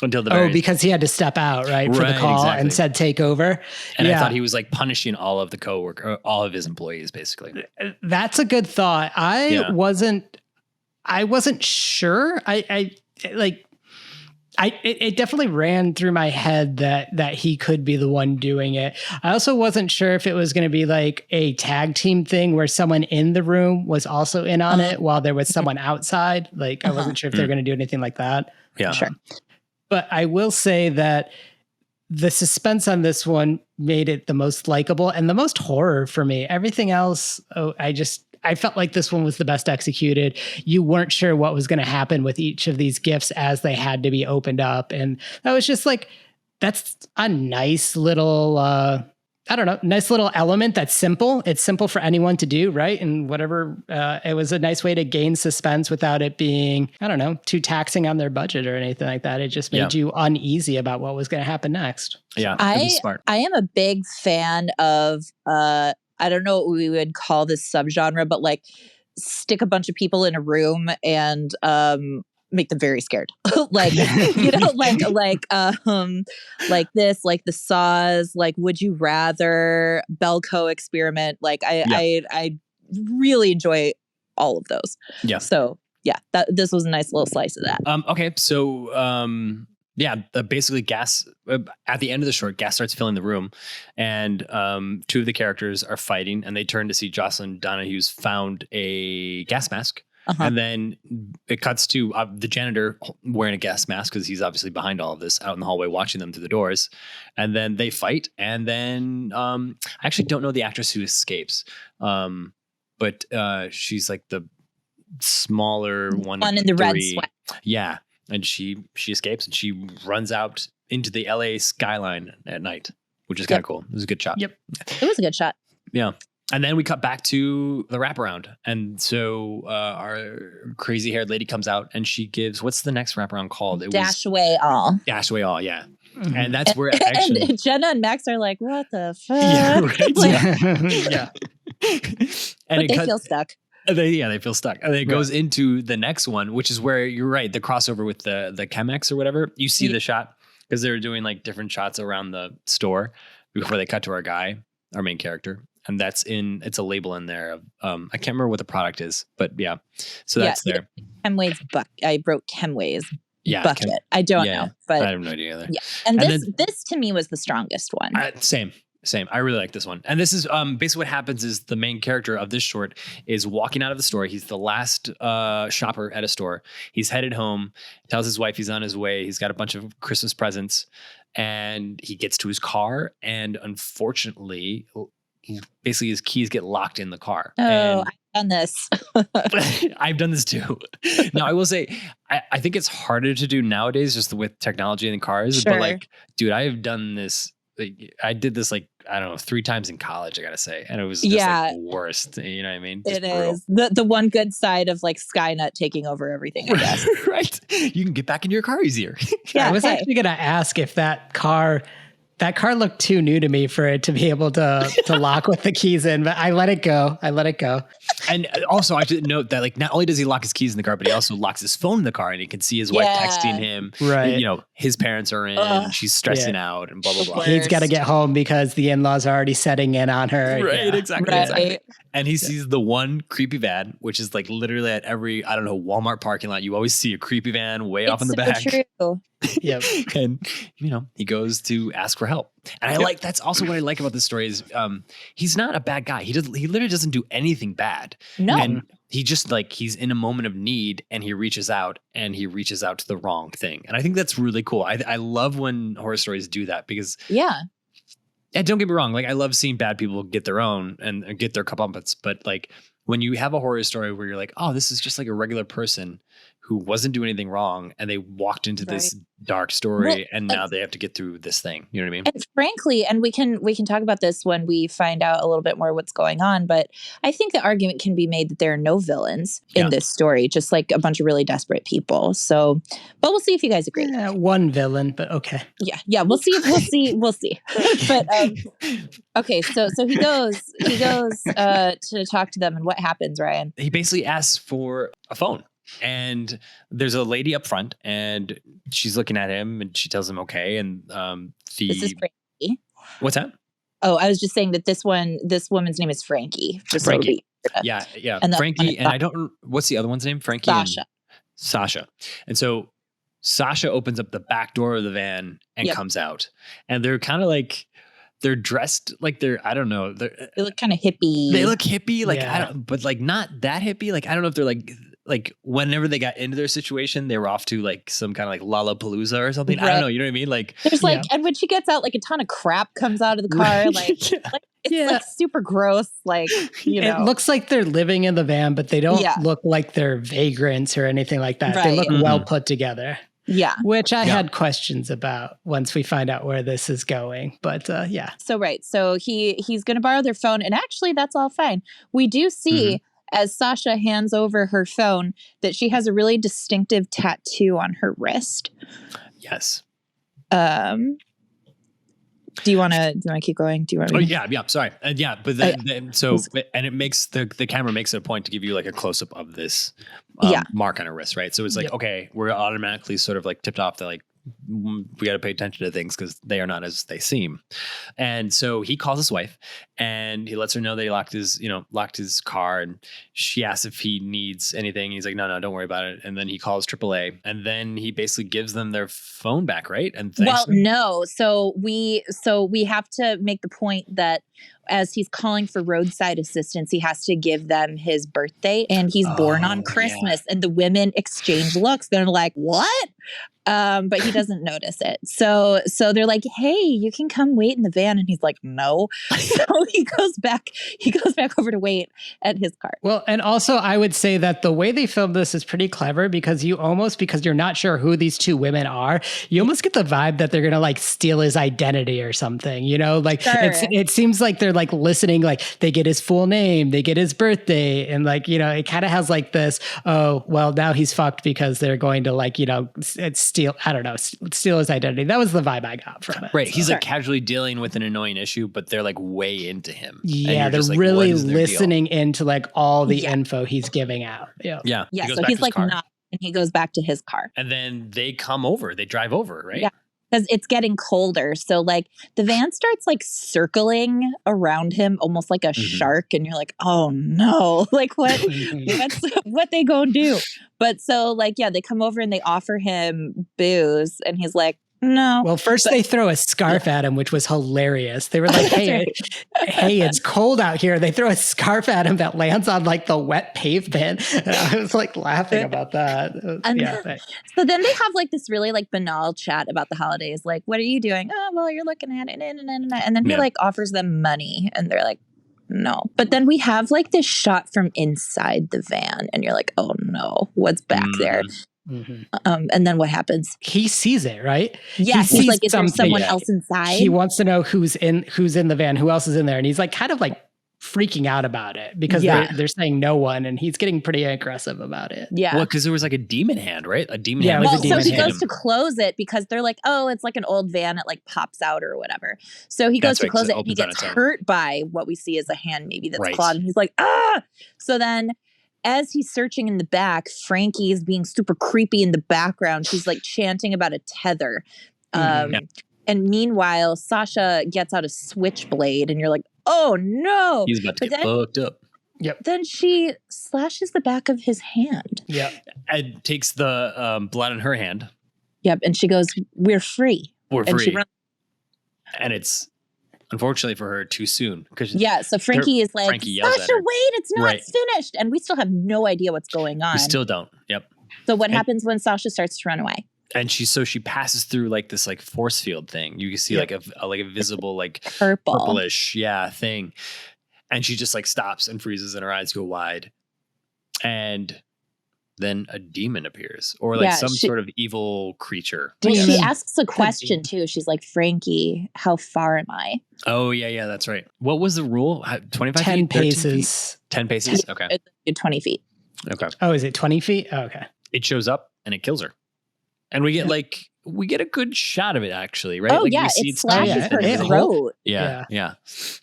until the very end. Because he had to step out, right, for the call and said take over. And I thought he was like punishing all of the coworker, all of his employees, basically. That's a good thought. I wasn't sure. It definitely ran through my head that he could be the one doing it. I also wasn't sure if it was going to be like a tag team thing where someone in the room was also in on it while there was someone outside. Like, I wasn't sure if they're going to do anything like that. Yeah. Sure. But I will say that the suspense on this one made it the most likable and the most horror for me. Everything else, I felt like this one was the best executed. You weren't sure what was going to happen with each of these gifts as they had to be opened up. And that was just like, that's a nice little, nice little element that's simple. It's simple for anyone to do, right? And whatever, it was a nice way to gain suspense without it being, too taxing on their budget or anything like that. It just made you uneasy about what was going to happen next. Yeah, smart. I am a big fan of, I don't know what we would call this subgenre, but like stick a bunch of people in a room and make them very scared. Like, like this, like the Saws, like Would You Rather, Belko Experiment. Like I really enjoy all of those. Yeah. So yeah, this was a nice little slice of that. Okay. So, basically gas at the end of the short, gas starts filling the room, and two of the characters are fighting, and they turn to see Jocelyn Donahue's found a gas mask. And then it cuts to the janitor wearing a gas mask, because he's obviously behind all of this, out in the hallway watching them through the doors. And then they fight. And then I actually don't know the actress who escapes, but she's like the smaller one in the red sweat. Yeah. And she escapes, and she runs out into the LA skyline at night, which is kind of cool. It was a good shot. Yep. It was a good shot. Yeah. And then we cut back to the wraparound. And so our crazy haired lady comes out, and she gives, what's the next wraparound called? Dash Away All. Dash Away All, yeah. And that's where actually. And Jenna and Max are like, what the fuck? Yeah, right. Yeah. And but they feel stuck. They feel stuck. And then it goes into the next one, which is where you're right, the crossover with the Chemex or whatever. You see the shot, because they were doing like different shots around the store before they cut to our main character. And it's a label in there of, I can't remember what the product is, but yeah. So that's there. Chemways I wrote Chemways bucket. I don't know, but I have no idea either. Yeah. And this to me was the strongest one. Same. I really like this one. And this is basically what happens is the main character of this short is walking out of the store. He's the last shopper at a store. He's headed home, tells his wife he's on his way. He's got a bunch of Christmas presents, and he gets to his car, and unfortunately, basically his keys get locked in the car. Oh, I've done this. I've done this too. Now, I will say, I think it's harder to do nowadays just with technology in the cars. Sure. But like, dude, I have done this. I did this like I don't know, 3 times in college, I gotta say. And it was just like the worst. You know what I mean? Just It is the one good side of like Skynet taking over everything, I guess. right. You can get back into your car easier. Yeah, I was actually going to ask if that car looked too new to me for it to be able to lock with the keys in, but I let it go. And also, I should note that like not only does he lock his keys in the car, but he also locks his phone in the car, and he can see his wife texting him. Right. You know, his parents are in, she's stressing out, and blah blah blah. He's got to get home because the in-laws are already setting in on her. Right, exactly. Right. Exactly. And he sees the one creepy van, which is like literally at every, I don't know, Walmart parking lot. You always see a creepy van way off in the back. True. Yep. And you know, he goes to ask for help. And I like, that's also what I like about this story is he's not a bad guy. He literally doesn't do anything bad. No. And he just like, he's in a moment of need and he reaches out to the wrong thing. And I think that's really cool. I love when horror stories do that because Yeah. don't get me wrong. Like I love seeing bad people get their own and get their comeuppance. But like when you have a horror story where you're like, oh, this is just like a regular person who wasn't doing anything wrong and they walked into this dark story and now they have to get through this thing. You know what I mean? And frankly, and we can talk about this when we find out a little bit more what's going on, but I think the argument can be made that there are no villains in this story, just like a bunch of really desperate people. So, but we'll see if you guys agree. Yeah, one villain, but okay. Yeah, we'll see. But okay, so he goes to talk to them, and what happens, Ryan? He basically asks for a phone. And there's a lady up front and she's looking at him and she tells him okay. And This is Frankie. What's that? Oh, I was just saying that this woman's name is Frankie. Just Frankie. So Yeah. And Frankie. And I don't, what's the other one's name? Frankie. Sasha. And so Sasha opens up the back door of the van and comes out. And they're kind of like, they're dressed like I don't know. They look kind of hippie. They look hippie. Like, but like not that hippie. Like, I don't know if they're like whenever they got into their situation, they were off to like some kind of like Lollapalooza or something. Right. I don't know. You know what I mean? Like there's like, and when she gets out, like a ton of crap comes out of the car. Like it's like super gross. Like, you know, it looks like they're living in the van, but they don't look like they're vagrants or anything like that. They look well put together. Yeah. Which I had questions about once we find out where this is going. But yeah. So he's going to borrow their phone. And actually, that's all fine. We do see as Sasha hands over her phone that she has a really distinctive tattoo on her wrist. Yes. Do you want to keep going? Do you want? Oh yeah. Sorry. But then, so and it makes the camera makes it a point to give you like a close up of this mark on her wrist, right? So it's like okay, we're automatically sort of like tipped off that like we got to pay attention to things because they are not as they seem. And so he calls his wife and he lets her know that he locked his car, and she asks if he needs anything. He's like, no, don't worry about it. And then he calls AAA and then he basically gives them their phone back, right? And no. So we have to make the point that as he's calling for roadside assistance, he has to give them his birthday, and he's born on Christmas. And the women exchange looks. They're like, "What?" But he doesn't notice it. So they're like, "Hey, you can come wait in the van," and he's like, "No." So he goes back over to wait at his car. Well, and also I would say that the way they filmed this is pretty clever because because you're not sure who these two women are, you almost get the vibe that they're gonna like steal his identity or something. You know, like it seems like they're like listening, like they get his full name, they get his birthday, and like, you know, it kind of has like this, oh, well, now he's fucked because they're going to like, you know, steal his identity. That was the vibe I got from it. Right. So. He's like casually dealing with an annoying issue, but they're like way into him. Yeah, they're like, really listening into like all the info he's giving out. Yeah. So he's like not, and he goes back to his car. And then they drive over, right? Yeah. Because it's getting colder. So like the van starts like circling around him almost like a shark. And you're like, oh no, like what they gonna do? But so like, yeah, they come over and they offer him booze and he's like, no. Well, first they throw a scarf at him, which was hilarious. They were like, hey, it's cold out here. They throw a scarf at him that lands on like the wet pavement. And I was like laughing about that. So then they have like this really like banal chat about the holidays. Like, what are you doing? Oh, well, you're looking at it. And then he like offers them money and they're like, no. But then we have like this shot from inside the van and you're like, oh no, what's back there? Mhm. And then what happens? He sees it, right? Yeah, He he's like, sees is there something. someone Yeah. else inside? He wants to know who's in the van, who else is in there, and he's like kind of like freaking out about it because Yeah. they're saying no one, and he's getting pretty aggressive about it. Yeah. Well, because there was like a demon hand, right? A demon Yeah, hand. it was Well, a so demon he hand. goes to close it because they're like, oh, it's like an old van. It like pops out or whatever. So he goes That's to right, 'cause close it it and he opens on gets its own. hurt by what we see as a hand maybe that's Right. clawed. And he's like, ah. So then as he's searching in the back, Frankie is being super creepy in the background. She's like chanting about a tether. Mhm. Yeah. And meanwhile, Sasha gets out a switchblade and you're like, oh no. He's about to But get then- fucked up. Then she slashes the back of his hand. Yeah. And takes the blood in her hand. Yep. And she goes, we're free. We're And she free. runs. And it's unfortunately for her too soon. Because Yeah, so Frankie is like, Frankie yells at Sasha, her. wait, it's not Right. finished. And we still have no idea what's going on. we still don't. Yep. So what and- happens when Sasha starts to run away? And she passes through like this like force field thing. You can see Yeah. like a visible like Purple. purplish thing. And she just like stops and freezes and her eyes go wide. And then a demon appears or like Yeah, some she- sort of evil creature. Well, she Demon. asks a question too. She's like, Frankie, how far am I? Oh yeah, that's right. What was the rule? 25 10 feet? 13 feet? paces. 10 paces. Okay. It's 20 feet. Okay. Oh, is it 20 feet? Oh, okay. It shows up and it kills her. And we get a good shot of it actually, right? Oh, Like yeah. we see It its slashes teeth yeah, her and it everything. throat. Yeah.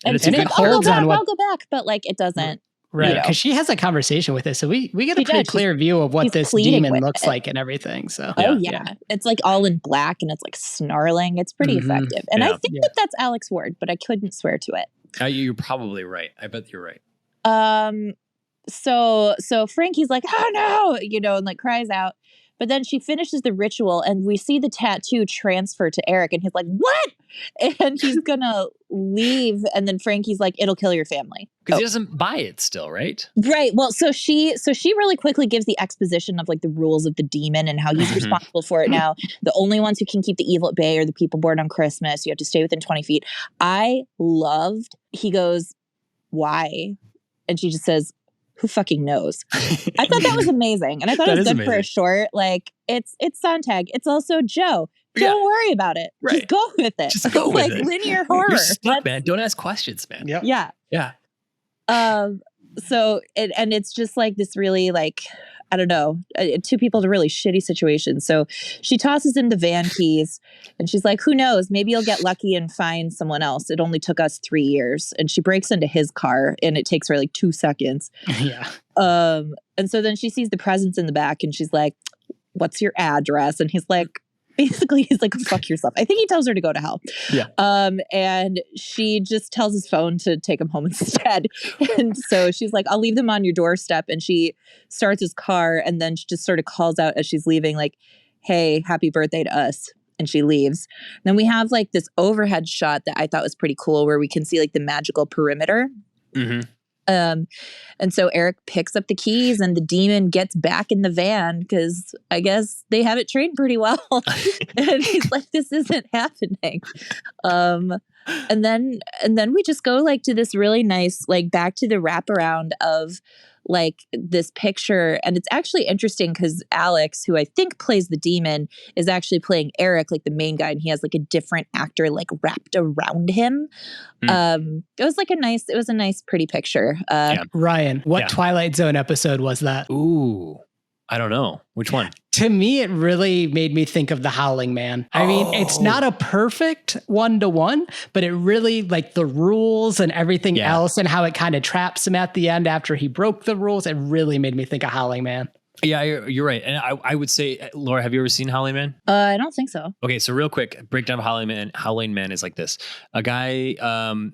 And, it's she's a it like, good I'll go holds back, on what- I'll go back. But like, it doesn't. Right. You know. Because she has a conversation with this. So we get a She pretty does. clear view of what She's this pleading demon with looks it. like and everything. So Oh, Yeah. yeah. It's like all in black and it's like snarling. It's pretty Mhm. effective. And I Yeah. think Yeah. that that's Alex Ward, but I couldn't swear to it. You're probably right. I bet you're right. So Frankie's like, oh no, and like cries out. But then she finishes the ritual and we see the tattoo transfer to Eric and he's like, what? And he's gonna leave. And then Frankie's like, it'll kill your family. Because he doesn't buy it still, right? Right. Well, so she really quickly gives the exposition of like the rules of the demon and how he's Mhm. responsible for it now. The only ones who can keep the evil at bay are the people born on Christmas. You have to stay within 20 feet. He goes, why? And she just says, who fucking knows? I thought that was amazing. And I thought That it was is good for a amazing. short. Like it's Sontag. It's also Joe. Yeah. Don't worry about it. Right. Just go with it. Just go with like it. linear horror. You're stuck, That's- man. Don't ask questions, man. Yep. Yeah. Yeah. So it's just like this really like, I don't know, two people in a really shitty situation. So she tosses him the van keys and she's like, who knows, maybe you'll get lucky and find someone else. It only took us 3 years. And she breaks into his car and it takes her like 2 seconds. Yeah. And so then she sees the presents in the back and she's like, what's your address? And he's like, basically, he's like, fuck yourself. I think he tells her to go to hell. Yeah. And she just tells his phone to take him home instead. And so she's like, I'll leave them on your doorstep. And she starts his car and then she just sort of calls out as she's leaving, like, hey, happy birthday to us. And she leaves. Then we have like this overhead shot that I thought was pretty cool where we can see like the magical perimeter. Mm-hmm. And so Eric picks up the keys and the demon gets back in the van because I guess they have it trained pretty well. And he's like, this isn't happening. And then we just go like to this really nice, like back to the wraparound of like this picture. And it's actually interesting because Alex, who I think plays the demon, is actually playing Eric, like the main guy. And he has like a different actor like wrapped around him. It was a nice, pretty picture. Yeah. Ryan, what Yeah. Twilight Zone episode was that? Ooh. I don't know. Which one? To me, it really made me think of The Howling Man. I mean, it's not a perfect 1-to-1, but it really, like the rules and everything Yeah. else and how it kind of traps him at the end after he broke the rules, it really made me think of Howling Man. Yeah, you're right. And I would say, Laura, have you ever seen Howling Man? I don't think so. Okay, so real quick, breakdown of Howling Man. Howling Man is like this. A guy,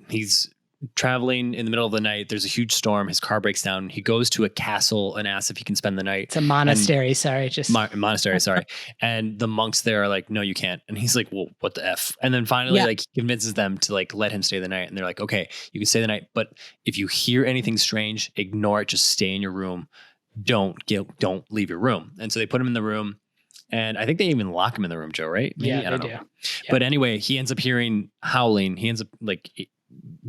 he's traveling in the middle of the night. There's a huge storm. His car breaks down. He goes to a castle and asks if he can spend the night. It's a monastery, sorry. Just Monastery, sorry. And the monks there are like, no, you can't. And he's like, well, what the F? And then finally, Yeah. like, he convinces them to like let him stay the night. And they're like, okay, you can stay the night, but if you hear anything strange, ignore it. Just stay in your room. Don't leave your room. And so they put him in the room. And I think they even lock him in the room, Joe, right? Maybe? yeah, I don't they know. do. But anyway, he ends up hearing howling. He ends up like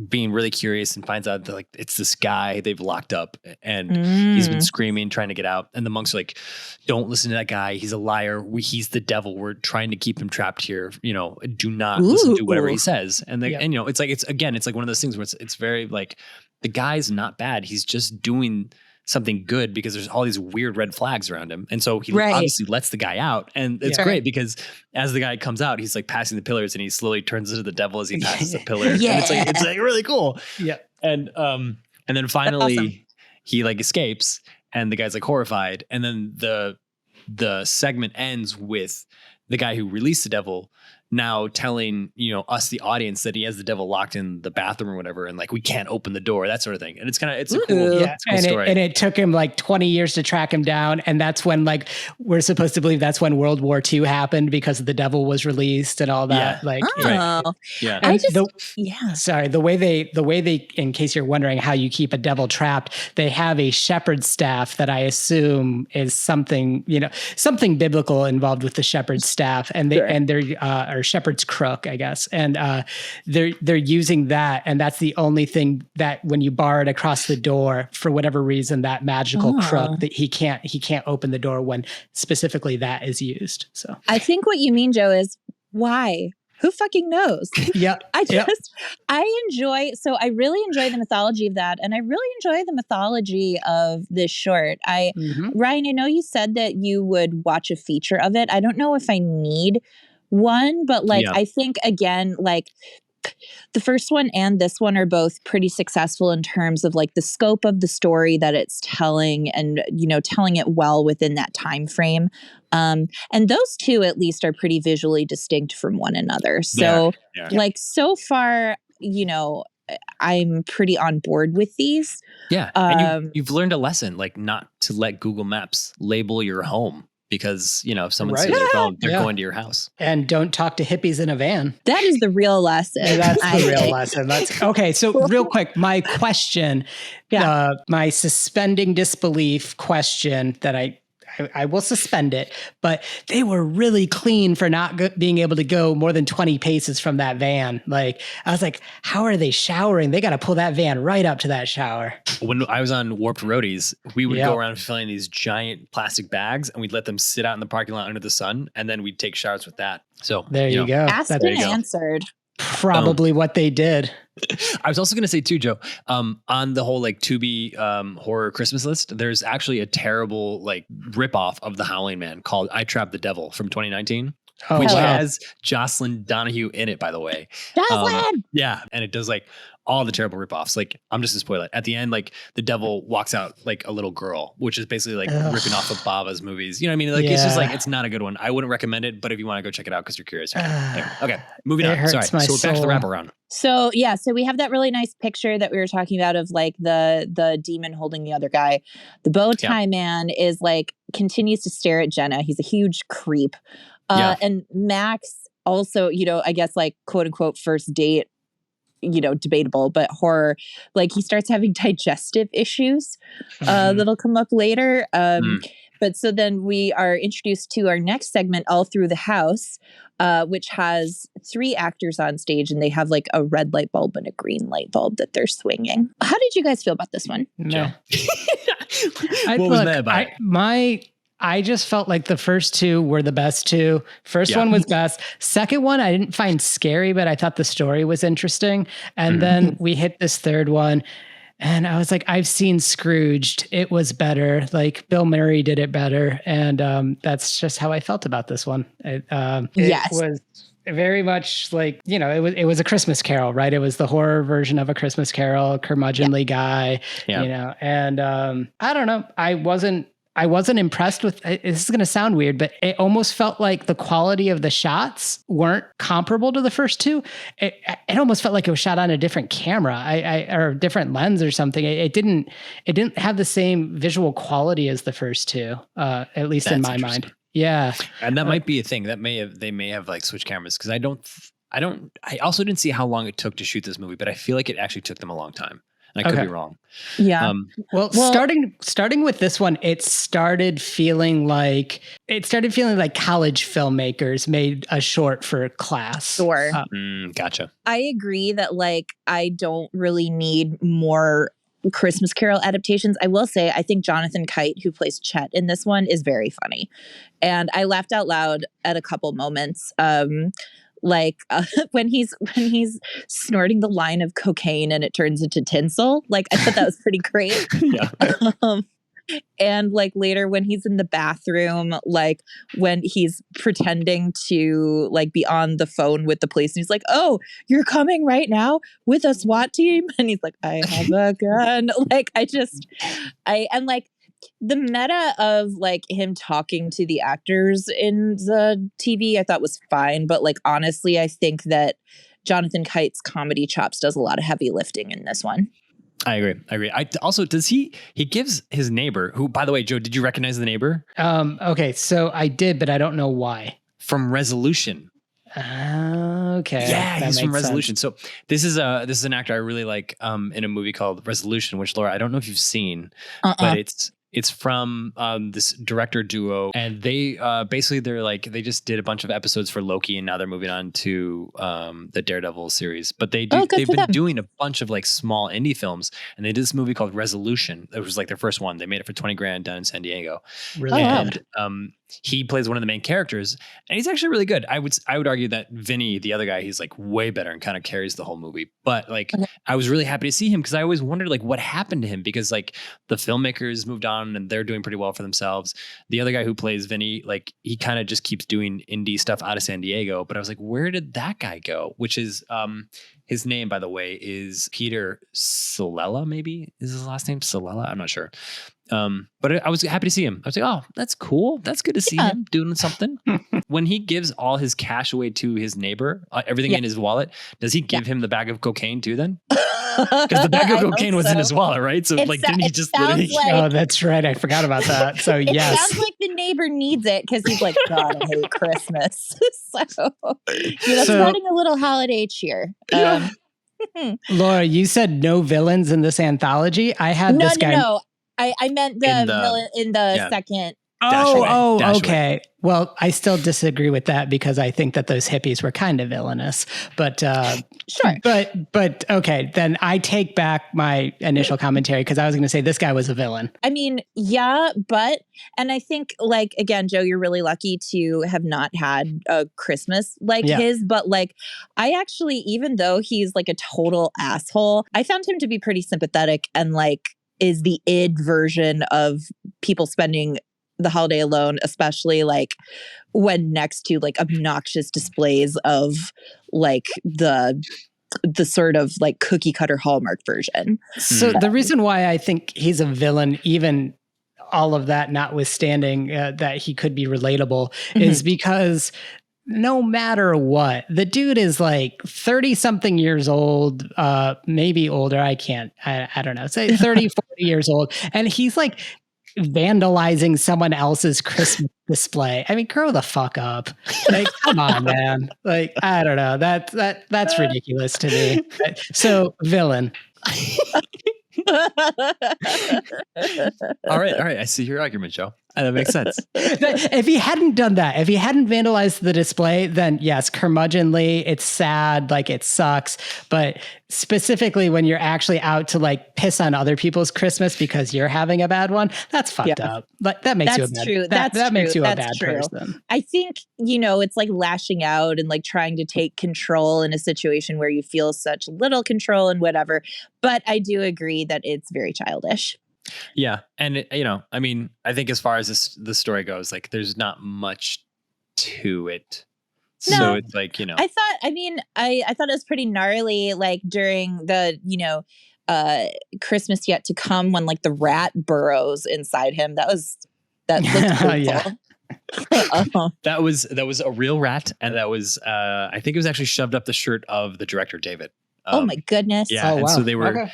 being really curious and finds out that like it's this guy they've locked up and he's been screaming, trying to get out. And the monks are like, don't listen to that guy. He's a liar. He's the devil. We're trying to keep him trapped here. You know, do not listen to whatever he says. And and you know, it's like one of those things where it's very like the guy's not bad. He's just doing something good because there's all these weird red flags around him. And so he obviously lets the guy out. And it's great because as the guy comes out, he's like passing the pillars and he slowly turns into the devil as he passes the pillar. And it's like really cool. Yeah. And then finally he like escapes and the guy's like horrified. And then the segment ends with the guy who released the devil now telling, you know, us, the audience, that he has the devil locked in the bathroom or whatever. And like, we can't open the door, that sort of thing. And it's a cool story. And it took him like 20 years to track him down. And that's when like, we're supposed to believe that's when World War II happened because the devil was released and all that. Yeah. Like, yeah. Sorry. The way they, in case you're wondering how you keep a devil trapped, they have a shepherd's staff that I assume is something, you know, something biblical involved with the shepherd's staff. And they're or shepherd's crook, I guess. And they're using that. And that's the only thing that when you bar it across the door, for whatever reason, that magical crook, that he can't open the door when specifically that is used. So I think what you mean, Joe, is why? Who fucking knows? Yeah. I really enjoy the mythology of that. And I really enjoy the mythology of this short. Ryan, I know you said that you would watch a feature of it. I don't know if I need one, but I think again, like the first one and this one are both pretty successful in terms of like the scope of the story that it's telling and, you know, telling it well within that time frame. And those two at least are pretty visually distinct from one another. So like so far, you know, I'm pretty on board with these. Yeah. And you've learned a lesson, like not to let Google Maps label your home. Because, you know, if someone sees your phone, they're going to your house. And don't talk to hippies in a van. That is the real lesson. That's the real lesson. Okay. So real quick, my question, my suspending disbelief question that I will suspend it, but they were really clean for not being able to go more than 20 paces from that van. Like, I was like, how are they showering? They got to pull that van right up to that shower. When I was on Warped Roadies, we would go around filling these giant plastic bags and we'd let them sit out in the parking lot under the sun. And then we'd take showers with that. So there you go. Asked and answered. Probably what they did. I was also going to say too, Joe, on the whole like Tubi horror Christmas list, there's actually a terrible like ripoff of The Howling Man called I Trapped the Devil from 2019, which has Jocelyn Donahue in it, by the way. Jocelyn! Yeah. And it does like all the terrible ripoffs. Like, I'm just gonna spoil it. At the end, like the devil walks out like a little girl, which is basically like ripping off of Baba's movies. You know what I mean? Like, it's just like, it's not a good one. I wouldn't recommend it, but if you want to go check it out because you're curious. Anyway, okay, moving on. Sorry. So we're back to the wraparound. So so we have that really nice picture that we were talking about of like the demon holding the other guy. The bow tie man is like continues to stare at Jenna. He's a huge creep. And Max also, you know, I guess like quote unquote first date, you know, debatable, but horror, like he starts having digestive issues that'll come up later. But so then we are introduced to our next segment, All Through the House, which has 3 actors on stage and they have like a red light bulb and a green light bulb that they're swinging. How did you guys feel about this one? Joe? What was that about? I just felt like the first 2 were the best 2. First one was best. Second one, I didn't find scary, but I thought the story was interesting. And then we hit this third one and I was like, I've seen Scrooged. It was better. Like Bill Murray did it better. And that's just how I felt about this one. It was very much like, you know, it was a Christmas Carol, right? It was the horror version of a Christmas Carol, curmudgeonly guy, you know, and I don't know. I wasn't impressed with, this is going to sound weird, but it almost felt like the quality of the shots weren't comparable to the first 2. It almost felt like it was shot on a different camera, or a different lens or something. It didn't have the same visual quality as the first 2, at least in my mind. Yeah. And that might be a thing that they may have like switched cameras. Cause I also didn't see how long it took to shoot this movie, but I feel like it actually took them a long time. And I could Okay. be wrong. Yeah. Well, Well- starting with this one, it started feeling like college filmmakers made a short for class. Sure. Gotcha. I agree that like I don't really need more Christmas Carol adaptations. I will say I think Jonathan Kite, who plays Chet in this one, is very funny, and I laughed out loud at a couple moments. When he's snorting the line of cocaine and it turns into tinsel. Like I thought that was pretty great. Yeah. And like later when he's in the bathroom, like when he's pretending to like be on the phone with the police and he's like, "Oh, you're coming right now with a SWAT team?" And he's like, "I have a gun." Like and like the meta of like him talking to the actors in the TV I thought was fine, but like honestly I think that Jonathan Kite's comedy chops does a lot of heavy lifting in this one. I agree. Also, does he gives his neighbor, who, by the way, Joe, did you recognize the neighbor Okay, so I did, but I don't know why. from Resolution? Okay. Yeah, that he's from makes Resolution. sense. So this is an actor I really like in a movie called Resolution, which, Laura, I don't know if you've seen, but it's from this director duo, and they basically they just did a bunch of episodes for Loki, and now they're moving on to the Daredevil series. But they've been doing a bunch of like small indie films, and they did this movie called Resolution. It was like their first one. They made it for $20,000 down in San Diego. Really good. And he plays one of the main characters, and he's actually really good. I would argue that Vinny, the other guy, he's like way better and kind of carries the whole movie. But like, I was really happy to see him because I always wondered like what happened to him, because like the filmmakers moved on and they're doing pretty well for themselves. The other guy who plays Vinny, like he kind of just keeps doing indie stuff out of San Diego. But I was like, where did that guy go? Which is his name, by the way, is Peter Solella. Maybe is his last name Solella. I'm not sure. But I was happy to see him. I was like, oh, that's cool. That's good to see him doing something. When he gives all his cash away to his neighbor, everything in his wallet, does he give him the bag of cocaine too then? Because the bag of cocaine was in his wallet, right? So didn't he just literally... Oh, that's right. I forgot about that. So It yes. sounds like the neighbor needs it because he's like, "God, I hate Christmas." So that's starting a little holiday cheer. Laura, you said no villains in this anthology. I had this guy. No. I meant the villain in the second. Dash away. Okay. Well, I still disagree with that because I think that those hippies were kind of villainous. But sure. But okay, then I take back my initial commentary because I was going to say this guy was a villain. I mean, yeah, and I think like again, Joe, you're really lucky to have not had a Christmas like his. But like, I actually, even though he's like a total asshole, I found him to be pretty sympathetic and like is the id version of people spending the holiday alone, especially like when next to like obnoxious displays of like the sort of like cookie cutter Hallmark version. So the reason why I think he's a villain, even all of that notwithstanding that he could be relatable, is because no matter what, the dude is like 30 something years old, maybe older. I don't know, say 30, 40 years old. And he's like vandalizing someone else's Christmas display. I mean, grow the fuck up. Like, come on, man. Like, I don't know. That's ridiculous to me. So villain. All right. I see your argument, Joe. That makes sense. If he hadn't done that, if he hadn't vandalized the display, then yes, curmudgeonly, it's sad, like it sucks. But specifically when you're actually out to like piss on other people's Christmas because you're having a bad one, that's fucked up. Like that makes you a bad, that makes you a bad person. I think, it's like lashing out and like trying to take control in a situation where you feel such little control and whatever. But I do agree that it's very childish. Yeah. And, I mean, I think as far as the story goes, like there's not much to it. No, so it's like, I thought it was pretty gnarly, like during the, Christmas Yet to Come when like the rat burrows inside him. That looked painful. Yeah. That was a real rat. And that was, I think it was actually shoved up the shirt of the director, David. Oh my goodness. Yeah. Oh, wow. And so they were... Okay.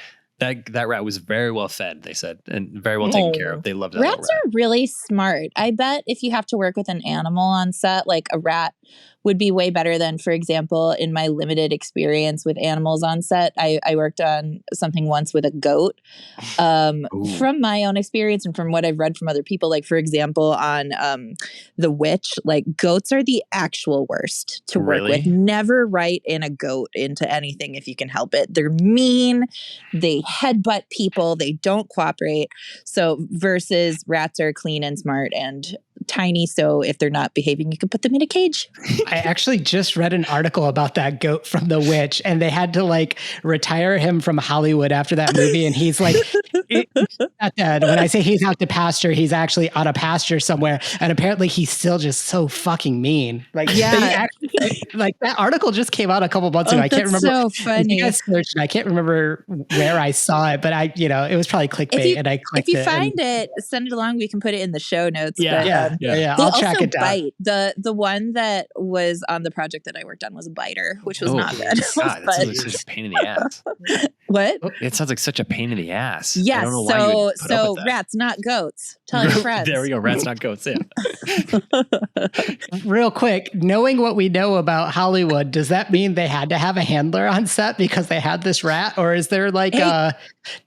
that rat was very well fed, they said, and very well taken care of. They loved that little Rats rat. are really smart. I bet if you have to work with an animal on set, like a rat would be way better than, for example, in my limited experience with animals on set. I worked on something once with a goat. From my own experience and from what I've read from other people, like for example, on The Witch, like goats are the actual worst to work with. Never write in a goat into anything if you can help it. They're mean. They headbutt people. They don't cooperate. So versus rats are clean and smart and tiny, so if they're not behaving, you can put them in a cage. I actually just read an article about that goat from The Witch, and they had to like retire him from Hollywood after that movie. And he's like, not dead. When I say he's out to pasture, he's actually out of pasture somewhere. And apparently he's still just so fucking mean. Like, Yeah. Like that article just came out a couple months ago. I can't remember. So funny. You guys searched it. I can't remember where I saw it, but it was probably clickbait, and I clicked it. If you find it, send it along. We can put it in the show notes. Yeah. They I'll track also it down. bite. The one that was on the project that I worked on was a biter, which was not good. God, that But- sounds like such a pain in the ass. what? It sounds like such a pain in the ass. I Yes. don't know why you would put up So with that. rats, not goats. Tell your friends. There we go. Rats, not goats. Yeah. Real quick, knowing what we know about Hollywood, does that mean they had to have a handler on set because they had this rat? Or is there like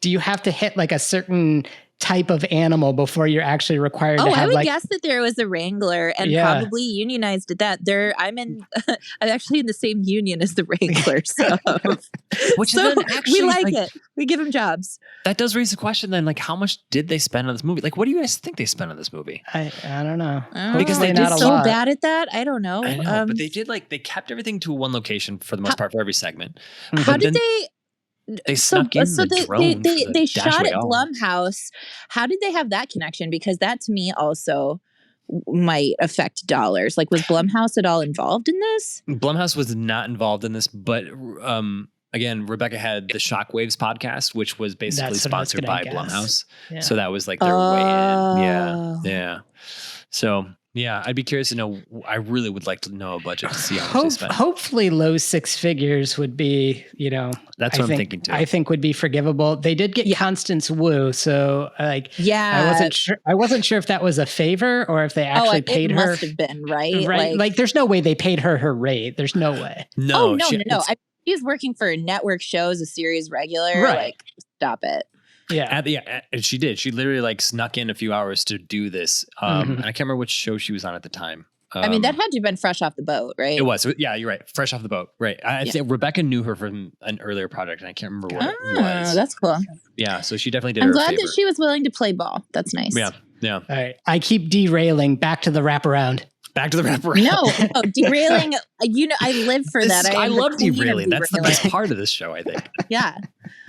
do you have to hit like a certain type of animal before you're actually required to I have would like guess that there was a wrangler and probably unionized at that. I'm actually in the same union as the wrangler. So, Which so then actually, we like it. We give them jobs. That does raise the question then, like, how much did they spend on this movie? Like, what do you guys think they spent on this movie? I don't know. Because they Hopefully did not a so lot. bad at that. I don't know. I know, but they did they kept everything to one location for the most part for every segment. How But did then they? They snuck in the drone. They shot at Dashway Blumhouse. How did they have that connection? Because that to me also might affect dollars. Like, was Blumhouse at all involved in this? Blumhouse was not involved in this, but again, Rebecca had the Shockwaves podcast, which was basically That's what I was sponsored gonna by guess. Blumhouse. Yeah. So that was like their way in. Yeah, Oh. yeah. So yeah, I'd be curious to know. I really would like to know a budget to see how much they spent. Hopefully low six figures would be, That's I what I'm think- thinking too. I think would be forgivable. They did get Constance Wu, so Yeah, I wasn't sure if that was a favor or if they actually paid it her. must have been right. Right, like there's no way they paid her rate. There's no way. no, no. it's- She's working for network shows, a series regular. Right. Like, stop it. Yeah, and she did. She literally snuck in a few hours to do this. And I can't remember which show she was on at the time. I mean, that had to have been fresh off the boat, right? It was. Yeah, you're right. Fresh off the boat. Right. I think Rebecca knew her from an earlier project, and I can't remember what it was. That's cool. Yeah, so she definitely did I'm her a glad favor. that she was willing to play ball. That's nice. Yeah. All right. I keep derailing. Back to the wraparound. Back to the wraparound. No, derailing. I live for that. I am the love queen of derailing. That's the best derailing. part of this show, I think. Yeah.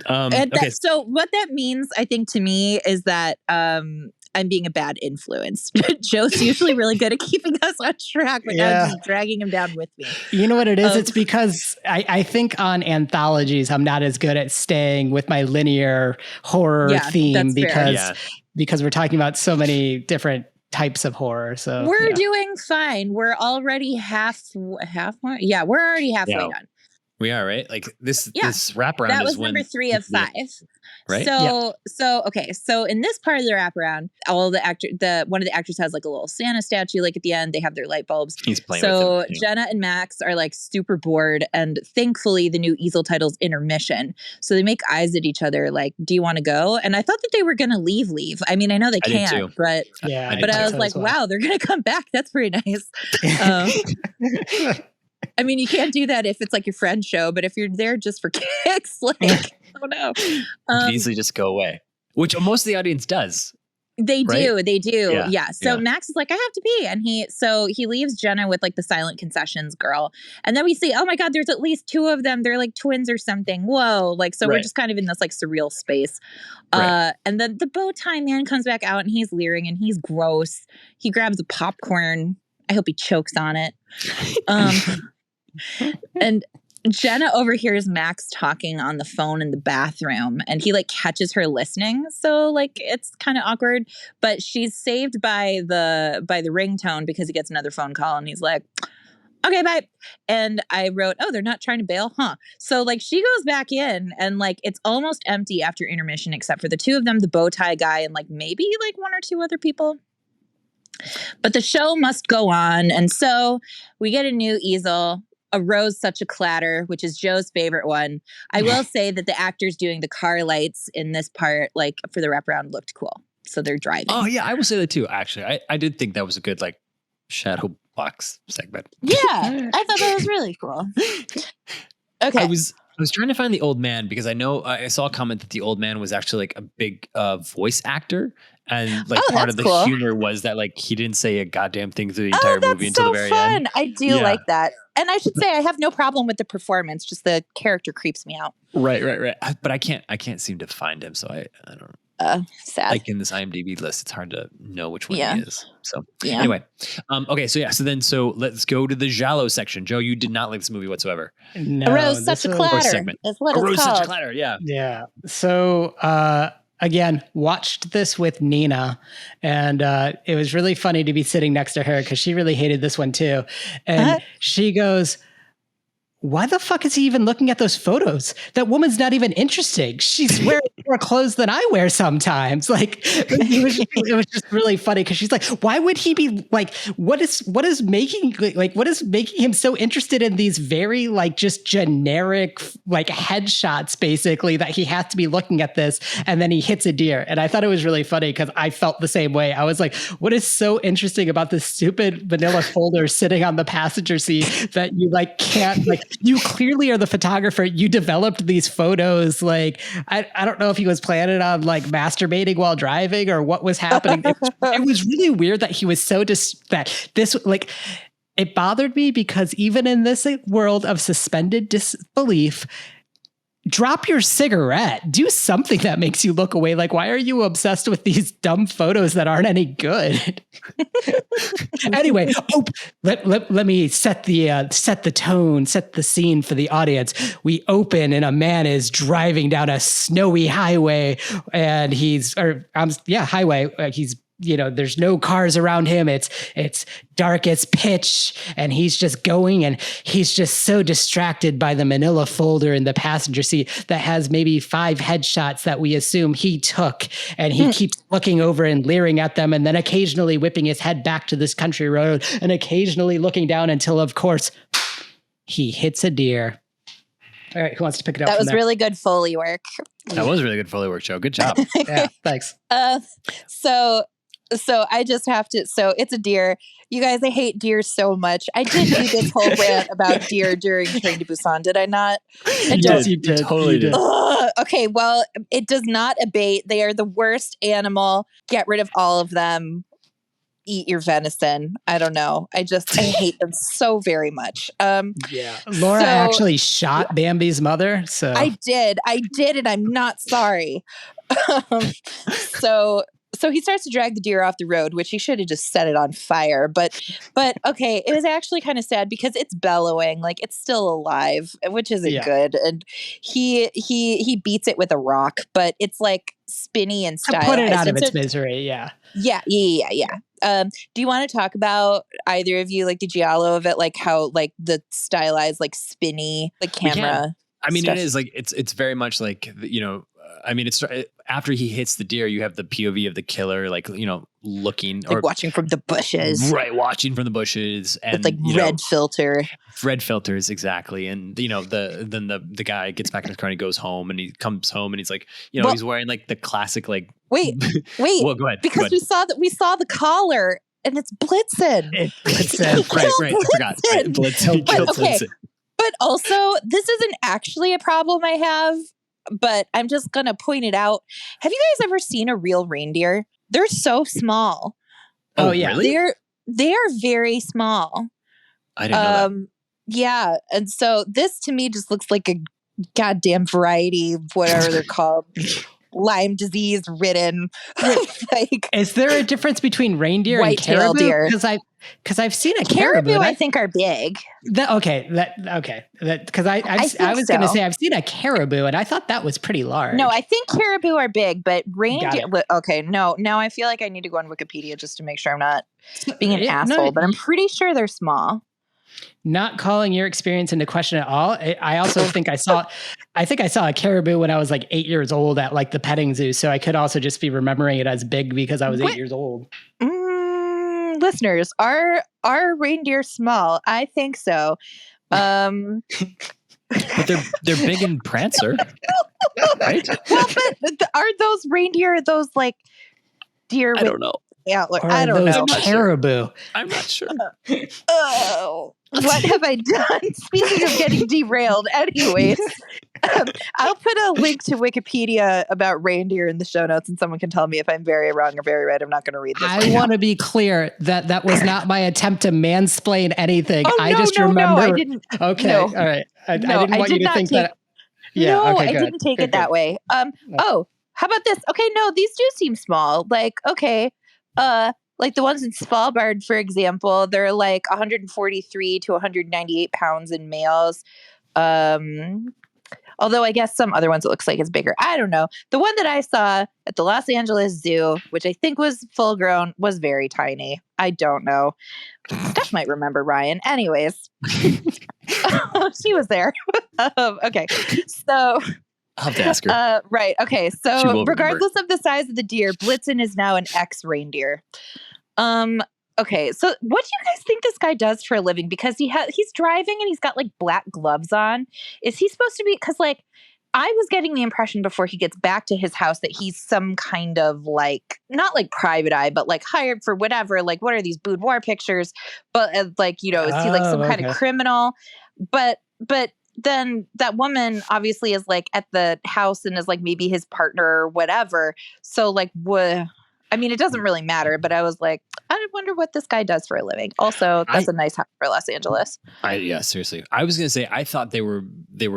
And Okay. so what that means, I think, to me is that I'm being a bad influence. Joe's usually really good at keeping us on track, but now I'm just dragging him down with me. You know what it is? It's because I think on anthologies, I'm not as good at staying with my linear horror theme that's fair. because we're talking about so many different types of horror. So We're doing fine. We're already halfway. Yeah, we're already halfway Yeah. done. We are, right? Like this wraparound That is was when number 3 of 5. Right? So okay. So in this part of the wraparound, all the one of the actors has like a little Santa statue. Like at the end, they have their light bulbs. He's playing So with him. Jenna and Max are like super bored, and thankfully the new easel title's intermission. So they make eyes at each other, like, "Do you want to go?" And I thought that they were gonna leave. I mean, I know they I did can't, too. but yeah. I but did I was so like, as well. "Wow, they're gonna come back. That's very nice." I mean, you can't do that if it's like your friend show, but if you're there just for kicks, like, I don't know. You could easily just go away, which most of the audience does. They do. Right? They do. Yeah. Yeah. So Yeah. Max is like, I have to pee. And he leaves Jenna with like the silent concessions girl. And then we see, oh my God, there's at least 2 of them. They're like twins or something. Whoa. Like, so we're Right. just kind of in this like surreal space. Right. And then the bow tie man comes back out and he's leering and he's gross. He grabs a popcorn. I hope he chokes on it. And Jenna overhears Max talking on the phone in the bathroom, and he like catches her listening. So like it's kind of awkward, but she's saved by the ringtone because he gets another phone call and he's like, Okay, bye. And I wrote, oh, they're not trying to bail, huh? So like she goes back in and like it's almost empty after intermission, except for the two of them, the bow tie guy, and like maybe like one or two other people. But the show must go on. And so we get a new easel, a Rose Such a Clatter, which is Joe's favorite one. I will say that the actors doing the car lights in this part, like for the wraparound, looked cool. So they're driving. Oh yeah, I will say that too. Actually, I did think that was a good like shadow box segment. Yeah, I thought that was really cool. Okay. I was trying to find the old man because I know I saw a comment that the old man was actually like a big voice actor, and like part of the cool. humor was that like he didn't say a goddamn thing through the entire movie that's until so the very fun. end. I do like that. And I should say I have no problem with the performance, just the character creeps me out. Right. But I can't seem to find him, so I don't know. Sad. Like in this IMDb list, it's hard to know which one he is. So anyway, okay, so let's go to the Giallo section. Joe, you did not like this movie whatsoever. No, A Rose Such a Clatter segment. is what A it's Rose called. Such a Clatter, yeah. Yeah. So again, watched this with Nina, and it was really funny to be sitting next to her because she really hated this one too. And she goes, why the fuck is he even looking at those photos? That woman's not even interesting. She's wearing more clothes than I wear sometimes. Like it was just really funny because she's like, why would he be like, what is making him so interested in these very like just generic like headshots basically that he has to be looking at this, and then he hits a deer. And I thought it was really funny because I felt the same way. I was like, what is so interesting about this stupid manila folder sitting on the passenger seat that you like can't like, you clearly are the photographer. You developed these photos. Like, I don't know if he was planning on like masturbating while driving or what was happening. It was really weird that he was so that this like, it bothered me because even in this world of suspended disbelief, drop your cigarette. Do something that makes you look away. Like, why are you obsessed with these dumb photos that aren't any good? Anyway, let me set the tone, set the scene for the audience. We open and a man is driving down a snowy highway, and highway. He's there's no cars around him. It's dark as pitch, and he's just going, and he's just so distracted by the manila folder in the passenger seat that has maybe 5 headshots that we assume he took, and he keeps looking over and leering at them, and then occasionally whipping his head back to this country road, and occasionally looking down until, of course, he hits a deer. All right, who wants to pick it up? That was really good Foley work. That was really good Foley work, Joe. Good job. Yeah, thanks. So I just have to. So it's a deer. You guys, I hate deer so much. I did do this whole rant about deer during Train to Busan, did I not? Yes, you did. Totally did. Okay, well, it does not abate. They are the worst animal. Get rid of all of them. Eat your venison. I don't know. I hate them so very much. Yeah. Laura actually shot Bambi's mother. So I did, and I'm not sorry. So he starts to drag the deer off the road, which he should have just set it on fire. But okay, it was actually kind of sad because it's bellowing, like it's still alive, which isn't good. And he beats it with a rock, but it's like spinny and stylized. Put it out of its misery. Yeah. Yeah. Do you want to talk about either of you like the giallo of it, like how like the stylized like spinny the camera? I mean, stuff? it is like it's very much like I mean, it's after he hits the deer, you have the POV of the killer, like looking like watching from the bushes, right? Watching from the bushes, and with like red filters, exactly. And the guy gets back in his car and he goes home, and he comes home and he's like, he's wearing like the classic like. Wait. Well, go ahead. Because we saw the collar, and it's Blitzen. Blitzen, right? I forgot. Right. Blitzen killed Blitzen. But also, this isn't actually a problem I have. But I'm just going to point it out. Have you guys ever seen a real reindeer? They're so small. Oh, yeah. Really? They are very small. I didn't know that. Yeah. And so this to me just looks like a goddamn variety, whatever they're called. Lyme disease ridden. Like, is there a difference between reindeer and caribou? Deer? Because I've seen a caribou. I think are big. Because I was going to say I've seen a caribou and I thought that was pretty large. No, I think caribou are big, but reindeer. Okay, no. Now I feel like I need to go on Wikipedia just to make sure I'm not being an asshole. But I'm pretty sure they're small. Not calling your experience into question at all. I also think I saw a caribou when I was like 8 years old at like the petting zoo. So I could also just be remembering it as big because I was 8 years old. Listeners, are reindeer small? I think so. But they're big and prancer, right? Well, but are those reindeer those like deer? I don't know. Antler? Or I don't know. caribou. I'm not sure. Oh, what have I done? Speaking of getting derailed, anyways, I'll put a link to Wikipedia about reindeer in the show notes, and someone can tell me if I'm very wrong or very right. I'm not going to read this. I want to be clear that was not my attempt to mansplain anything. Oh, I no, just no, remember. No, I didn't. Okay, No. all right. I No, didn't want you to think that. Yeah, no, okay, I good. didn't take Good, it that good. way. Oh, how about this? Okay, no, these do seem small. Like, okay, like the ones in Svalbard, for example, they're like 143 to 198 pounds in males. Although I guess some other ones it looks like it's bigger. I don't know. The one that I saw at the Los Angeles Zoo, which I think was full grown, was very tiny. I don't know. Steph might remember Ryan. Anyways, she was there. Okay, so I'll have to ask her. right. Okay. She So will regardless of the size of the deer, Blitzen is now an ex-reindeer. Okay. So what do you guys think this guy does for a living? Because he's driving and he's got like black gloves on. Is he supposed to be, because like I was getting the impression before he gets back to his house that he's some kind of like, not like private eye, but like hired for whatever, like what are these boudoir pictures? But like, you know, is he like some kind of criminal? But then that woman obviously is like at the house and is like maybe his partner or whatever. So like, I mean, it doesn't really matter, but I was like, I wonder what this guy does for a living. Also, that's a nice house for Los Angeles. Yeah, seriously. I was gonna say I thought they were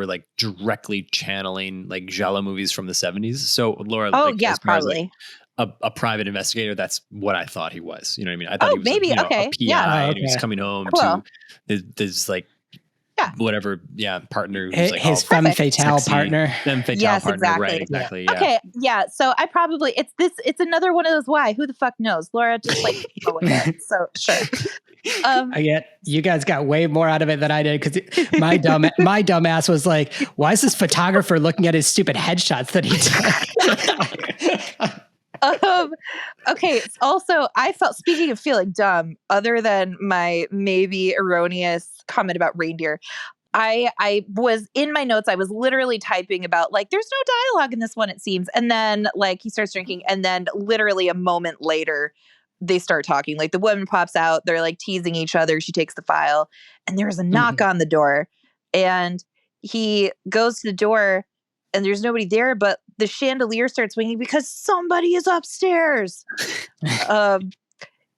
like directly channeling like giallo movies from the 70s. So Laura, Oh like, yeah, as far as, probably. like, a private investigator. That's what I thought he was. You know what I mean? I thought Oh, he was maybe, a okay, PI, yeah. and he was Okay. coming home Cool. to this like whatever partner who's like His femme fatale sexy partner. femme fatale Yes, partner, exactly. right? Exactly. Yeah. Okay, yeah. So I probably it's another one of those why. Who the fuck knows? Laura just like go with it. So sure. I get you guys got way more out of it than I did because my dumbass was like, "Why is this photographer looking at his stupid headshots that he took?" Okay. It's also, I felt, speaking of feeling dumb, other than my maybe erroneous comment about reindeer, I was in my notes. I was literally typing about like, there's no dialogue in this one, it seems. And then like he starts drinking, and then literally a moment later, they start talking. Like the woman pops out, they're like teasing each other. She takes the file, and there's a knock on the door, and he goes to the door, and there's nobody there, but the chandelier starts swinging because somebody is upstairs.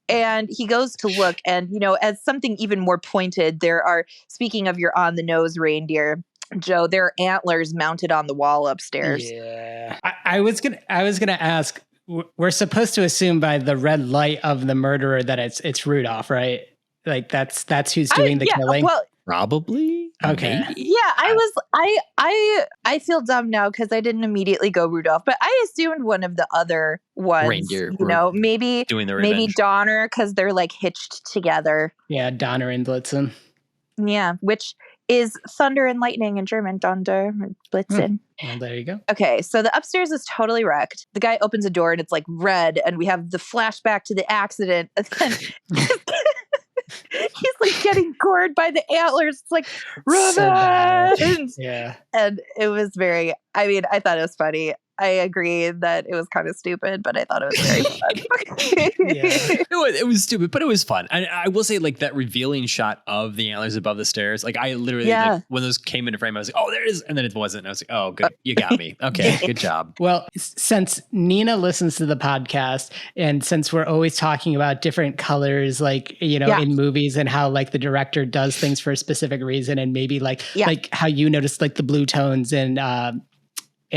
And he goes to look, and, you know, as something even more pointed, there are, speaking of your on the nose reindeer, Joe, there are antlers mounted on the wall upstairs. Yeah. I was gonna ask, we're supposed to assume by the red light of the murderer that it's Rudolph, right? Like that's who's doing the killing. Well, Probably. Okay. Maybe? yeah, I feel dumb now because I didn't immediately go Rudolph, but I assumed one of the other ones. Reindeer you know, maybe doing the maybe revenge. Donner because they're like hitched together. Yeah, Donner and Blitzen. Yeah, which is thunder and lightning in German. Donder, Blitzen. Well, there you go. Okay, so the upstairs is totally wrecked. The guy opens a door and it's like red, and we have the flashback to the accident. And then he's like getting gored by the antlers. It's like So bad. revenge. Yeah. And it was very, I mean, I thought it was funny. I agree that it was kind of stupid, but I thought it was very fun. Yeah. It was stupid, but it was fun. And I will say, like, that revealing shot of the antlers above the stairs, like, I literally, Yeah. like, when those came into frame, I was like, oh, there it is. And then it wasn't. And I was like, oh, good. You got me. Okay, good job. Well, since Nina listens to the podcast, and since we're always talking about different colors, like, you know, Yeah. in movies, and how like the director does things for a specific reason, and maybe like Yeah. like how you noticed like the blue tones in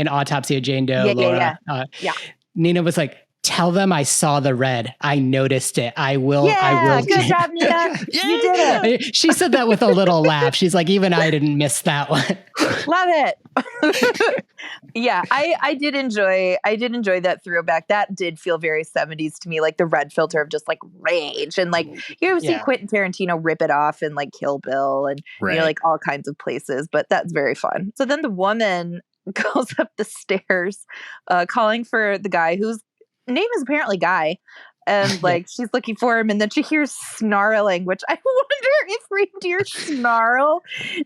Autopsy of Jane Doe, Yeah, Laura. yeah. Nina was like, Tell them I saw the red. I noticed it. I will. Good job, Nina. You did it. She said that with a little laugh. She's like, even I didn't miss that one. Love it. Yeah, I did enjoy that throwback. That did feel very 70s to me, like the red filter of just like rage. And like you see Quentin Tarantino rip it off in like Kill Bill and like all kinds of places, but that's very fun. So then the woman goes up the stairs calling for the guy whose name is apparently Guy. And like she's looking for him, and then she hears snarling, which I wonder if reindeer snarl.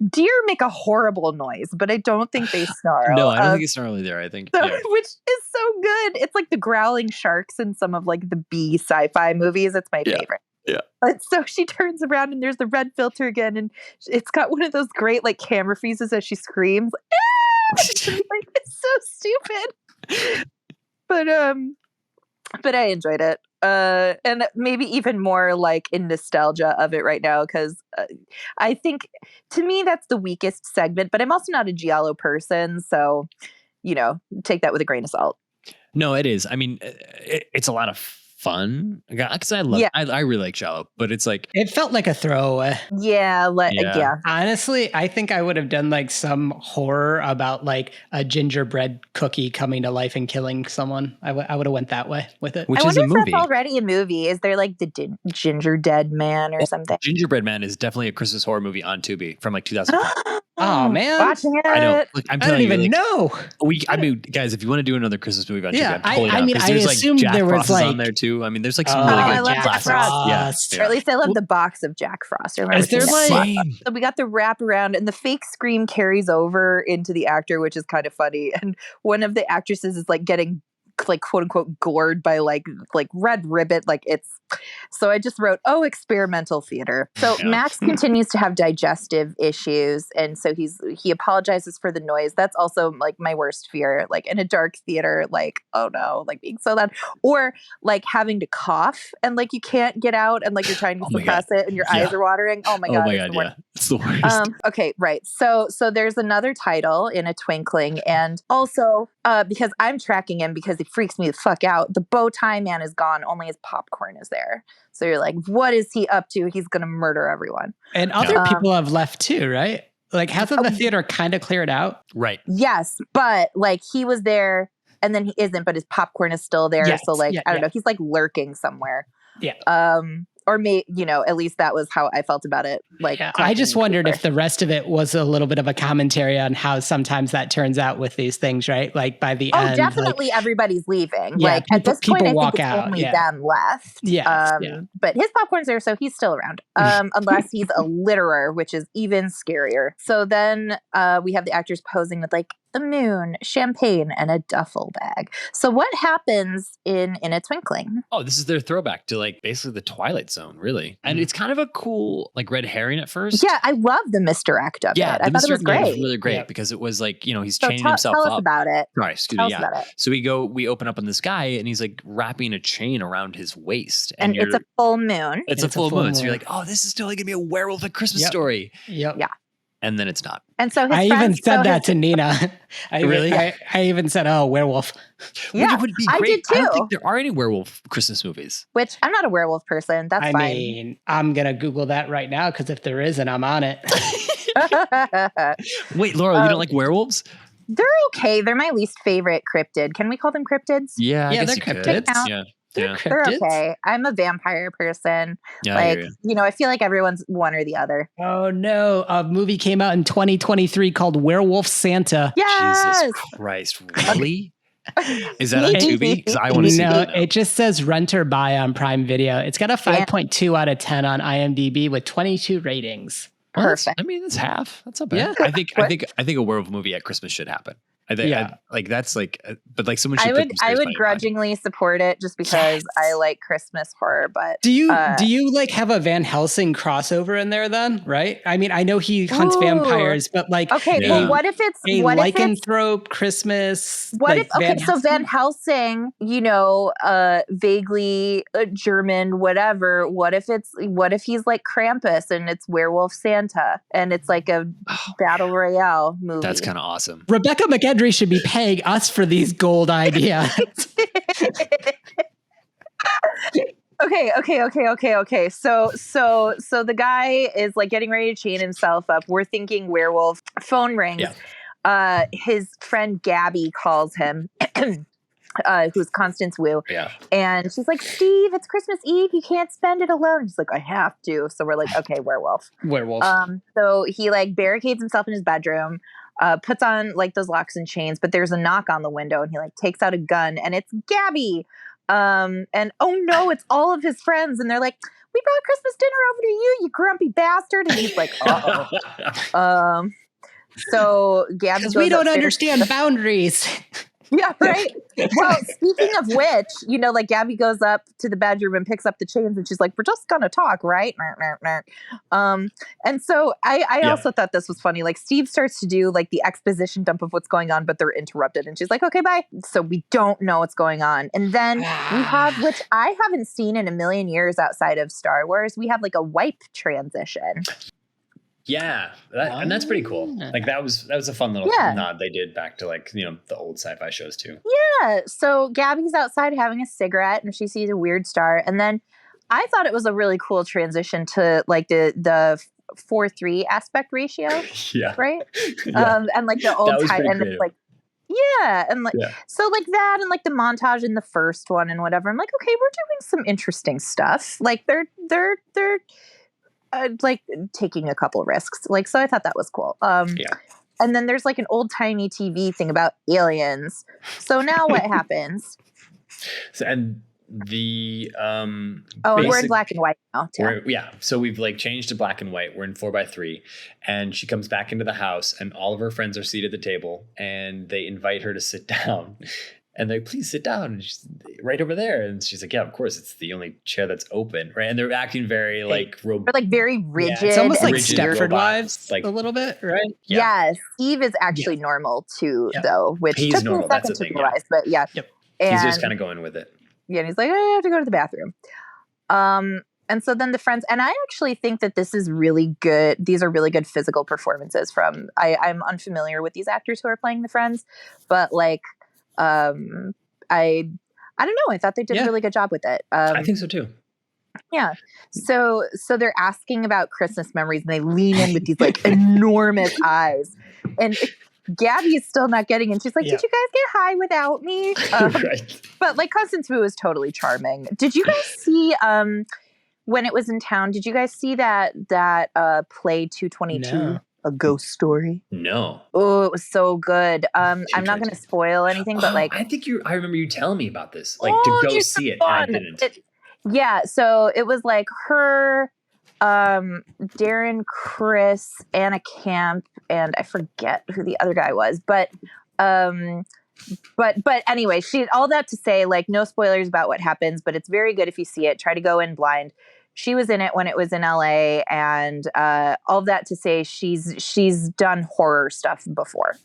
Deer make a horrible noise, but I don't think they snarl. No, I don't think it's snarl either. I think, which is so good. It's like the growling sharks in some of like the B sci-fi movies. It's my favorite. Yeah. But so she turns around, and there's the red filter again, and it's got one of those great like camera freezes as she screams. It's so stupid. But I enjoyed it. And maybe even more like in nostalgia of it right now, because I think to me that's the weakest segment, but I'm also not a Giallo person, so take that with a grain of salt. No, it is. I mean, it's a lot of fun because I really like Giallo, but it's like it felt like a throwaway. Yeah. Honestly, I think I would have done like some horror about like a gingerbread cookie coming to life and killing someone. I would have went that way with it. Which I is wonder a if movie. that's already a movie. Is there like the Ginger Dead Man or something? Gingerbread Man is definitely a Christmas horror movie on Tubi from like 2005. Oh man, watching it. I know. Look, I don't even know. I mean, guys, if you want to do another Christmas movie on TV, I'm totally I down, mean, 'cause I there's assumed Jack there was Frost is like on there too. I mean, there's like some I really good love Jack classics. Frost. Yeah. Or at least I love the box of Jack Frost. I remember Is there seeing like- that. So we got the wraparound, and the fake scream carries over into the actor, which is kind of funny. And one of the actresses is like getting like quote unquote gored by like red ribbit. Like it's, so I just wrote, experimental theater. So Max continues to have digestive issues. And so he apologizes for the noise. That's also like my worst fear, like in a dark theater, like, oh no, like being so loud, or like having to cough and like you can't get out and like you're trying to suppress it and your eyes are watering. Oh my God. It's the worst. Okay. Right. So there's another title, In a Twinkling. And also because I'm tracking him because it freaks me the fuck out. The bow tie man is gone. Only his popcorn is there. So you're like, what is he up to? He's going to murder everyone. And other people have left too, right? Like hasn't the theater kind of cleared out? Right. Yes. But like he was there and then he isn't, but his popcorn is still there. Yes, so like, I don't know. He's like lurking somewhere. Yeah. Or at least that was how I felt about it. Like, I just wondered if the rest of it was a little bit of a commentary on how sometimes that turns out with these things, right? Like by the end, definitely everybody's leaving. Yeah, like at this point, I think it's out, only them left. Yeah, but his popcorn's there, so he's still around. Unless he's a litterer, which is even scarier. So then we have the actors posing with like the moon, champagne, and a duffel bag. So what happens in a Twinkling? Oh, this is their throwback to like basically the Twilight Zone, really. And it's kind of a cool like red herring at first. Yeah, I love the misdirect of it. I thought it was great. Was really great because it was like, he's chaining himself tell up. Us about it. Sorry, excuse me. Yeah. About it. So we open up on this guy and he's like wrapping a chain around his waist. And it's a full moon. It's a full moon. So you're like, oh, this is totally going to be a werewolf at Christmas story. Yep. Yeah. And then it's not. And so I even said that to Nina. Really? I even said, "Oh, werewolf." Yeah, it would be great. I did too. I don't think there are any werewolf Christmas movies. Which I'm not a werewolf person. That's fine. I mean, I'm gonna Google that right now because if there isn't, I'm on it. Wait, Laurel, you don't like werewolves? They're okay. They're my least favorite cryptid. Can we call them cryptids? Yeah, they're cryptids. Yeah. They're They're okay. I'm a vampire person. Yeah, I feel like everyone's one or the other. Oh no. A movie came out in 2023 called Werewolf Santa. Yes! Jesus Christ. Really? Is that on Tubi? Because I want to see that now. It just says rent or buy on Prime Video. It's got a 5.2 out of 10 on IMDb with 22 ratings. Perfect. I mean, that's half. That's not bad. Yeah. I think a werewolf movie at Christmas should happen. I think that's like, but like someone should. I would grudgingly support it just because I like Christmas horror. But do you like have a Van Helsing crossover in there then? Right? I mean, I know he hunts vampires, but like well, what if it's a lycanthrope Christmas? What if Van Helsing, vaguely German, whatever. What if he's like Krampus and it's Werewolf Santa and it's like a battle royale movie? That's kind of awesome. Rebecca McEdry should be paying us for these gold ideas. Okay. So the guy is like getting ready to chain himself up. We're thinking werewolf. Phone rings. Yeah. His friend Gabby calls him. Who's Constance Wu. Yeah. And she's like, Steve, it's Christmas Eve. You can't spend it alone. He's like, I have to. So we're like, okay, werewolf. So he like barricades himself in his bedroom, puts on like those locks and chains, but there's a knock on the window and he like takes out a gun and it's Gabby. And oh no, it's all of his friends. And they're like, we brought Christmas dinner over to you, you grumpy bastard. And he's like, uh-oh. So Gabby goes we don't upstairs. understand boundaries. Yeah, right. Well, speaking of which, you know, like Gabby goes up to the bedroom and picks up the chains and she's like, we're just going to talk, right? And so I also thought this was funny. Like Steve starts to do like the exposition dump of what's going on, but they're interrupted. And she's like, okay, bye. So we don't know what's going on. And then we have, which I haven't seen in a million years outside of Star Wars, we have like a wipe transition. Yeah, and that's pretty cool. Like that was a fun little nod they did back to like, you know, the old sci-fi shows too. Yeah. So Gabby's outside having a cigarette and she sees a weird star. And then I thought it was a really cool transition to like the 4:3 aspect ratio. Yeah. Right. Yeah. And like the old time and it's like, and like so like that and like the montage in the first one and whatever. I'm like, okay, we're doing some interesting stuff. Like they're like taking a couple risks. Like, so I thought that was cool. And then there's like an old timey TV thing about aliens. So now what happens? So, and the and we're in black and white now too. So we've like changed to black and white. We're in 4:3, and she comes back into the house, and all of her friends are seated at the table, and they invite her to sit down. And they're like, please sit down. And she's right over there. And she's like, yeah, of course. It's the only chair that's open. Right. And they're acting very like they're like very rigid. It's almost like rigid Stepford Wives, like a little bit, right? Yeah. Steve is actually normal too, though, which he's took normal. me a second to realize. But yeah. Yep. And, he's just kind of going with it. Yeah. And he's like, I have to go to the bathroom. And so then the friends, and I actually think that this is really good. These are really good physical performances from, I'm unfamiliar with these actors who are playing the friends, but like, I don't know. I thought they did a really good job with it. I think so too. Yeah. So they're asking about Christmas memories and they lean in with these like enormous eyes. And Gabby is still not getting it. She's like, did you guys get high without me? Right. But like Constance Wu is totally charming. Did you guys see when it was in town, did you guys see that play 222? No. A ghost story? No. Oh, it was so good. I'm not going to spoil anything, but like I remember you telling me about this, like to go see it. And I didn't. So it was like her, Darren Criss, Anna Camp, and I forget who the other guy was, but anyway, she all that to say, like, no spoilers about what happens, but it's very good if you see it. Try to go in blind. She was in it when it was in LA, and all of that to say she's done horror stuff before.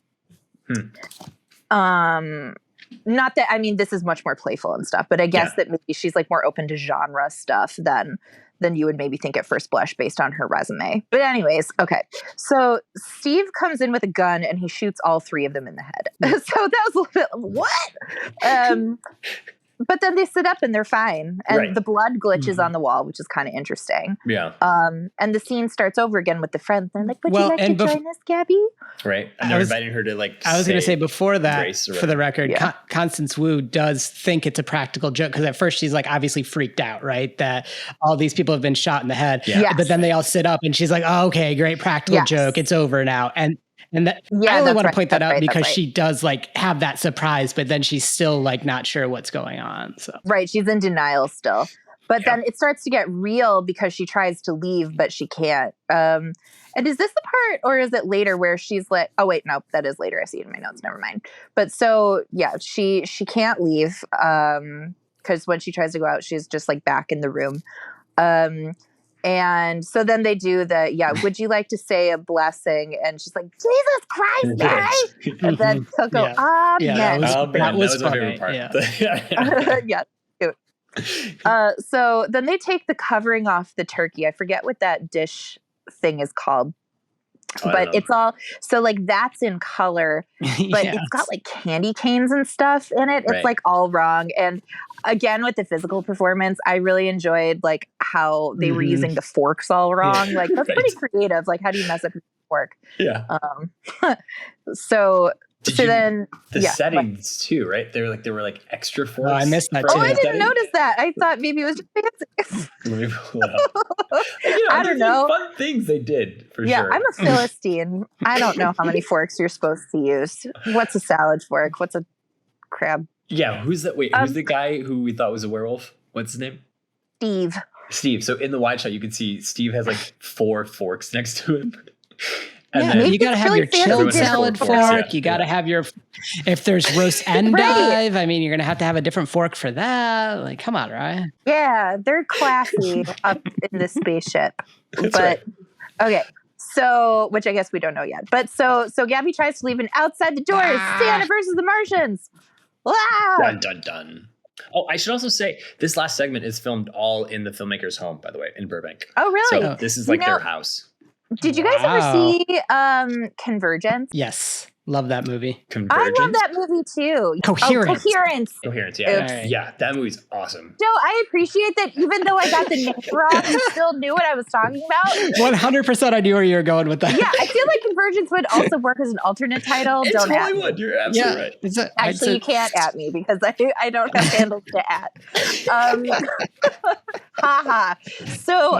Not that, I mean, this is much more playful and stuff, but I guess that maybe she's like more open to genre stuff than you would maybe think at first blush based on her resume. But anyways, okay. So Steve comes in with a gun and he shoots all three of them in the head. So that was a little bit, what? But then they sit up and they're fine. And the blood glitches on the wall, which is kind of interesting. Yeah. And the scene starts over again with the friends. They're like, would you like to join us, Gabby? Right. And they're inviting her to like, I was going to say before that, for the record, Constance Wu does think it's a practical joke. Because at first she's like obviously freaked out, right? That all these people have been shot in the head. Yeah. Yes. But then they all sit up and she's like, oh, okay, great practical joke. It's over now. And that, I only want to point that out because she does like have that surprise, but then she's still like not sure what's going on. So right, she's in denial still. But then it starts to get real because she tries to leave, but she can't. And is this the part, or is it later where she's like, oh wait, no, that is later. I see it in my notes. Never mind. But so yeah, she can't leave because when she tries to go out, she's just like back in the room. And so then they do would you like to say a blessing? And she's like, Jesus Christ, Mary! And then he'll go, amen. That was my funny. favorite part. Yeah. So then they take the covering off the turkey. I forget what that dish thing is called. Oh, I but don't know. it's all so like that's in color, but Yeah. it's got like candy canes and stuff in it. It's Right. like all wrong. And again, with the physical performance, I really enjoyed like how they were Mhm. using the forks all wrong. Like that's Right. pretty creative. Like how do you mess up your fork? Yeah. So Did so you- then The yeah. settings too, right? They were like extra forks. I missed that for too. Oh, I the didn't setting. notice that. I thought maybe it was just fancy. Let me pull it up. I don't there's, like, know. fun things they did for Yeah, sure. I'm a Philistine. I don't know how many forks you're supposed to use. What's a salad fork? What's a crab? Yeah, who's that? Wait, who's the guy who we thought was a werewolf? What's his name? Steve. Steve. So in the wide shot, you can see Steve has like 4 forks next to him. Yeah, maybe you got to it's have really your fancy chilled dinner salad forks, fork. yeah. You got to have your, if there's roast endive, I mean, you're going to have a different fork for that. Like, come on, Ryan. Yeah, they're classy up in this spaceship. That's But right. okay. So, which I guess we don't know yet. But so Gabby tries to leave, and outside the door is Santa versus the Martians. Wow. Dun dun dun. Oh, I should also say this last segment is filmed all in the filmmaker's home, by the way, in Burbank. Oh, really? So this is You like know- their house. Did you guys Wow. ever see Convergence? Yes. Love that movie. Convergence. I love that movie too. Coherence. Oh, Coherence. Coherence. Yeah, Oops. yeah, that movie's awesome. No, I appreciate that even though I got the name wrong, you still knew what I was talking about. 100% I knew where you were going with that. Yeah, I feel like Convergence would also work as an alternate title. It Don't at totally me. would. You're absolutely right. It's a- Actually, you can't at me because I don't have handles to at. Haha. So,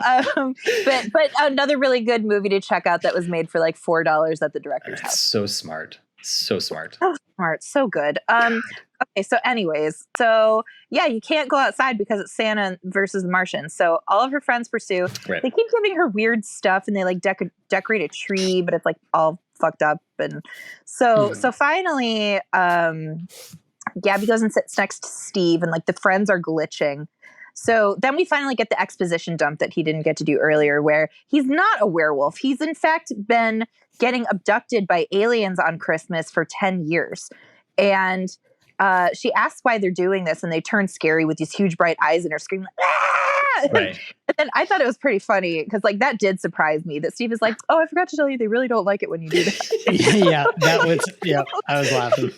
but another really good movie to check out that was made for like $4 at the director's That's house. so smart. So smart. Smart, so good. Okay, so anyways, so yeah, you can't go outside because it's Santa versus the Martians. So all of her friends pursue. Right. They keep giving her weird stuff, and they like decorate a tree, but it's like all fucked up. And so so finally, Gabby goes and sits next to Steve, and like the friends are glitching. So then we finally get the exposition dump that he didn't get to do earlier, where he's not a werewolf. He's in fact been getting abducted by aliens on Christmas for 10 years. And she asks why they're doing this, and they turn scary with these huge bright eyes and are screaming, "Ah!" Right. And then I thought it was pretty funny because like that did surprise me that Steve is like, "Oh, I forgot to tell you, they really don't like it when you do that." yeah, that was, yeah, I was laughing.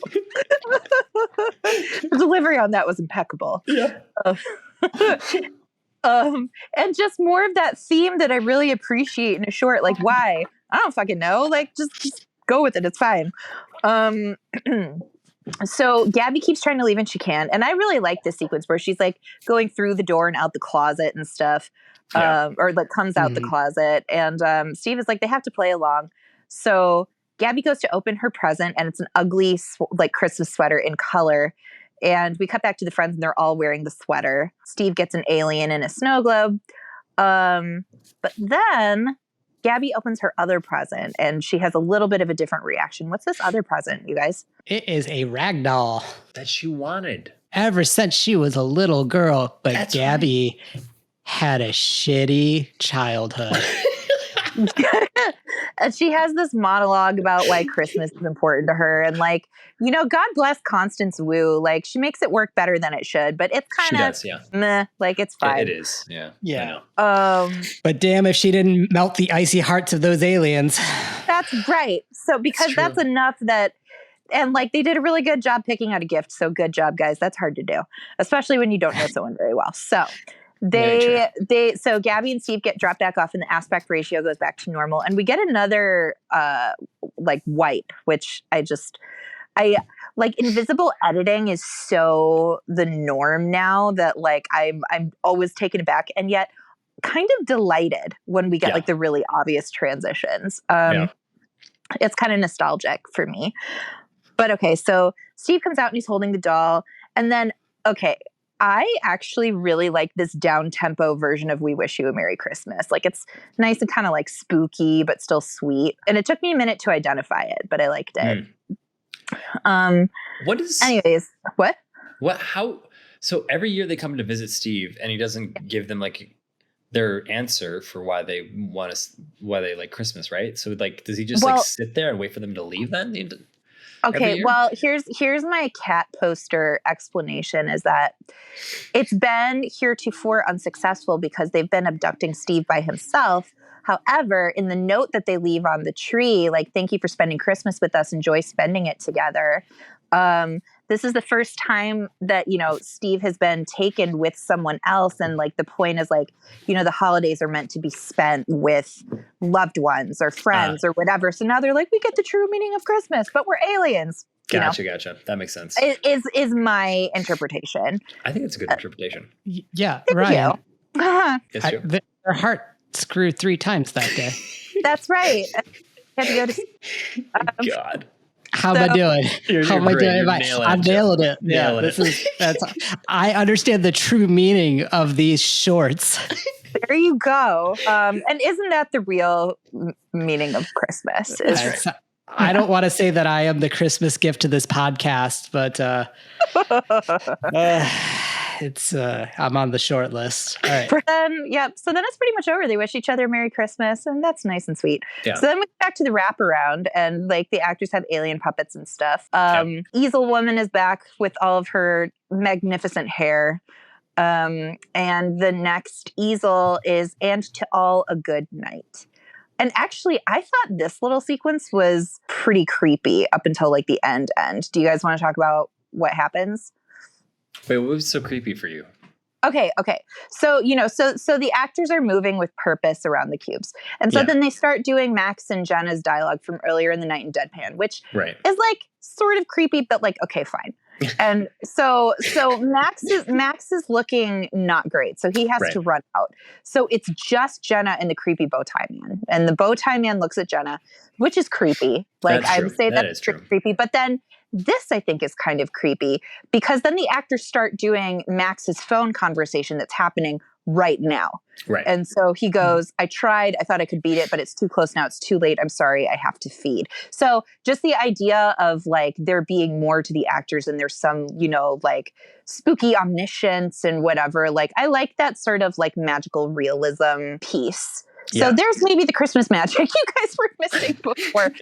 The delivery on that was impeccable. Yeah. And just more of that theme that I really appreciate in a short. Like, why? I don't fucking know. Like, just go with it. It's fine. So Gabby keeps trying to leave and she can't. And I really like this sequence where she's like going through the door and out the closet and stuff. Yeah. Or like comes out the closet. And Steve is like, they have to play along. So Gabby goes to open her present, and it's an ugly like Christmas sweater in color. And we cut back to the friends, and they're all wearing the sweater. Steve gets an alien in a snow globe. But then Gabby opens her other present, and she has a little bit of a different reaction. What's this other present, you guys? It is a rag doll. That she wanted. Ever since she was a little girl, but That's Gabby had a shitty childhood. And she has this monologue about why Christmas is important to her. And like, you know, God bless Constance Wu. Like, she makes it work better than it should, but it's She kind of does, yeah. meh, like it's fine. It is. Yeah. Yeah. I know. But damn if she didn't melt the icy hearts of those aliens. That's right. So because true. that's enough that, and like they did a really good job picking out a gift. So good job, guys. That's hard to do, especially when you don't know someone very well. So so Gabby and Steve get dropped back off, and the aspect ratio goes back to normal, and we get another like wipe, which I like. Invisible editing is so the norm now that like I'm always taken aback, and yet kind of delighted when we get like the really obvious transitions. It's kind of nostalgic for me. But okay, so Steve comes out and he's holding the doll, and then I actually really like this down-tempo version of We Wish You a Merry Christmas. Like, it's nice and kind of like spooky, but still sweet. And it took me a minute to identify it, but I liked it. What is Anyways, what? How so every year they come to visit Steve and he doesn't give them like their answer for why they like Christmas, right? So like does he just like sit there and wait for them to leave then? Okay, well, here's my cat poster explanation is that it's been heretofore unsuccessful because they've been abducting Steve by himself, However, in the note that they leave on the tree, like, thank you for spending Christmas with us, enjoy spending it together. This is the first time that, you know, Steve has been taken with someone else. And like, the point is like, you know, the holidays are meant to be spent with loved ones or friends or whatever. So now they're like, we get the true meaning of Christmas, but we're aliens. Gotcha. That makes sense. Is my interpretation. I think it's a good interpretation. Yeah, Thank Ryan. you. It's true. Their heart screwed 3 times that day. That's right. I had to go to God. How am I doing? How am I great. doing? You're nailing I'm it, Joe. nailing it. Nailing Yeah, that's. I understand the true meaning of these shorts. There you go. And isn't that the real meaning of Christmas? I don't want to say that I am the Christmas gift to this podcast, but it's I'm on the short list. All right. So then it's pretty much over. They wish each other Merry Christmas, and that's nice and sweet. Yeah. So then we get back to the wraparound, and like the actors have alien puppets and stuff. Easel Woman is back with all of her magnificent hair. And the next easel is "And to All a Good Night." And actually, I thought this little sequence was pretty creepy up until like the end. Do you guys want to talk about what happens? Wait, what was so creepy for you? Okay. So, you know, so the actors are moving with purpose around the cubes. And so then they start doing Max and Jenna's dialogue from earlier in the night in Deadpan, which is like sort of creepy, but like, okay, fine. And so Max is looking not great. So he has to run out. So it's just Jenna and the creepy bow tie man. And the bow tie man looks at Jenna, which is creepy. Like, I would say that's creepy. But then this, I think, is kind of creepy because then the actors start doing Max's phone conversation that's happening right now. Right. And so he goes, I tried, I thought I could beat it, but it's too close now. It's too late. I'm sorry. I have to feed. So just the idea of like there being more to the actors and there's some, you know, like spooky omniscience and whatever. Like, I like that sort of like magical realism piece. So there's maybe the Christmas magic you guys were missing before.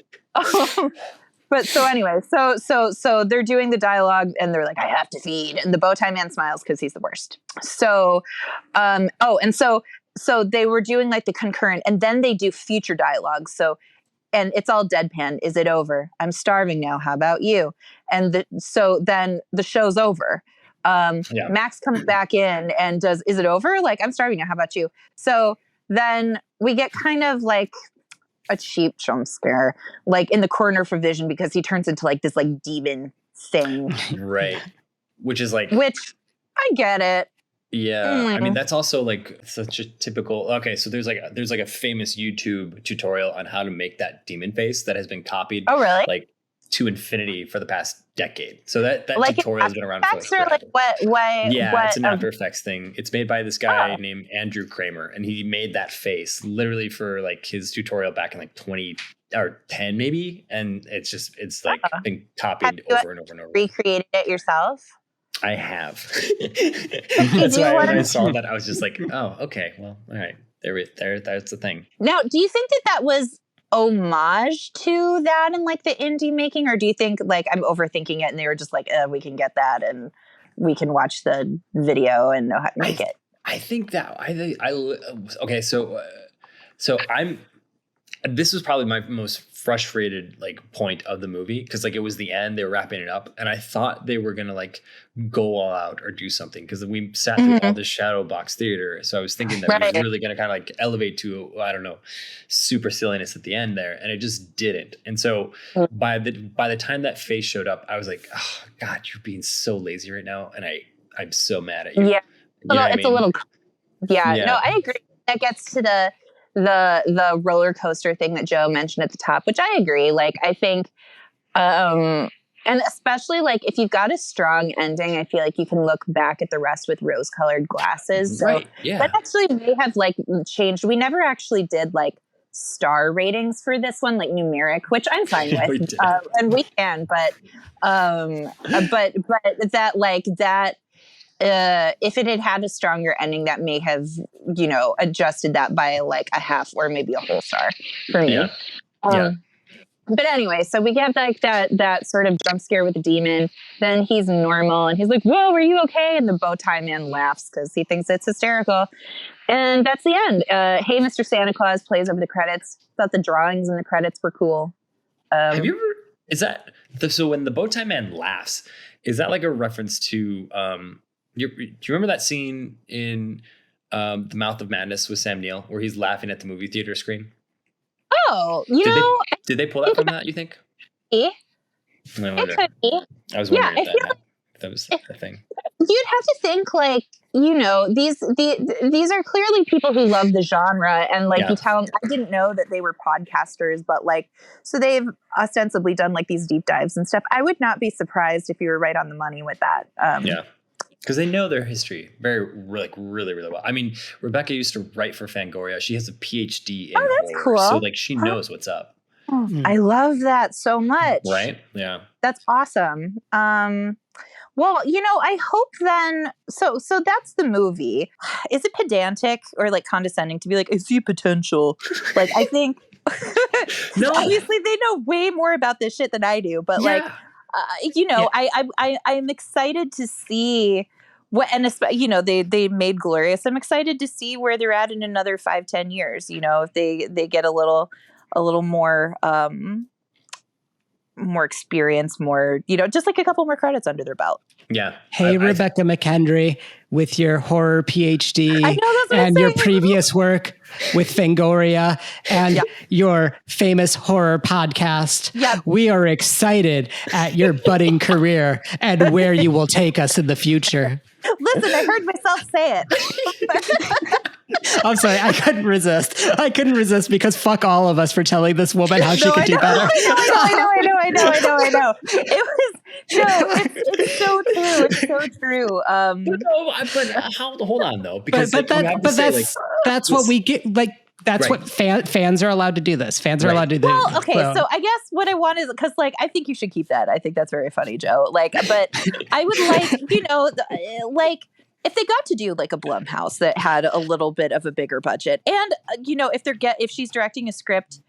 But so anyway, so they're doing the dialogue and they're like, I have to feed. And the bow tie man smiles because he's the worst. So, so they were doing like the concurrent and then they do future dialogue. So, and it's all deadpan. Is it over? I'm starving now. How about you? And so then the show's over. Max comes back in and does, is it over? Like, I'm starving now. How about you? So then we get kind of like a cheap jump scare, like in the corner for Vision, because he turns into like this like demon thing. Right. Which I get it. Yeah. I mean, that's also like such a typical, okay. So there's like a famous YouTube tutorial on how to make that demon face that has been copied. Oh, really? Like to infinity for the past decade. So that like tutorial has been around for forever. Like what? Yeah, it's an After Effects thing. It's made by this guy named Andrew Kramer, and he made that face literally for like his tutorial back in like 2010 maybe, and it's like been copied over and over and over. Recreated it yourself? I have. That's why when I saw that, I was just like, oh, okay, well, all right, that's the thing. Now, do you think that was homage to that in like the indie making, or do you think like I'm overthinking it and they were just like, we can get that and we can watch the video and know how to make it? I think okay. So this was probably my most frustrated like point of the movie, because like it was the end, they were wrapping it up, and I thought they were gonna like go all out or do something, because we sat through all this shadow box theater, so I was thinking that it was really gonna kind of like elevate to, I don't know, super silliness at the end there, and it just didn't. And so by the time that face showed up, I was like, oh God, you're being so lazy right now, and I'm so mad at you. Yeah, you know it's a little. Yeah, no, I agree. That gets to the roller coaster thing that Joe mentioned at the top, which I agree. Like, I think, and especially like if you've got a strong ending, I feel like you can look back at the rest with rose-colored glasses. So that actually may have like changed. We never actually did like star ratings for this one, like numeric, which I'm fine with, and we can, but that like that. If it had had a stronger ending, that may have, you know, adjusted that by like a half or maybe a whole star for me. But anyway, so we get like that sort of jump scare with the demon. Then he's normal and he's like, whoa, are you okay? And the bow tie man laughs because he thinks it's hysterical. And that's the end. Hey, Mr. Santa Claus plays over the credits. Thought the drawings in the credits were cool. Have you ever? Is that so? When the Bowtie Man laughs, is that like a reference to? Do you remember that scene in The Mouth of Madness with Sam Neill, where he's laughing at the movie theater screen? Oh, Did they pull that from that? You think? Yeah. I wonder. It could be. I was wondering Yeah, if that was the thing. You'd have to think like, these are clearly people who love the genre, and like you tell them, I didn't know that they were podcasters, but like, so they've ostensibly done like these deep dives and stuff. I would not be surprised if you were right on the money with that. Because they know their history really well. I mean, Rebecca used to write for Fangoria. She has a PhD in horror, cool. so like she knows what's up. Oh, I love that so much. Right? Yeah. That's awesome. Well, I hope then. So that's the movie. Is it pedantic or like condescending to be like, I see potential? Like, I think. No, obviously they know way more about this shit than I do, but I'm excited to see what, and they made Glorious. I'm excited to see where they're at in another 5-10 years. If they get a little more experience, more, just like a couple more credits under their belt. Yeah. Hey, Rebecca McKendry, with your horror PhD and your previous work with Fangoria and your famous horror podcast. Yep. We are excited at your budding career and where you will take us in the future. Listen, I heard myself say it. I'm sorry, I couldn't resist because fuck all of us for telling this woman how she could do better. I know. It's so true. It's so true. Hold on though, because that's what we get. Like, that's what fans are allowed to do. This fans are allowed to do. Well, okay. So I guess what I want is, because like I think you should keep that. I think that's very funny, Joe. Like, but I would like, if they got to do like a Blumhouse that had a little bit of a bigger budget, and if she's directing a script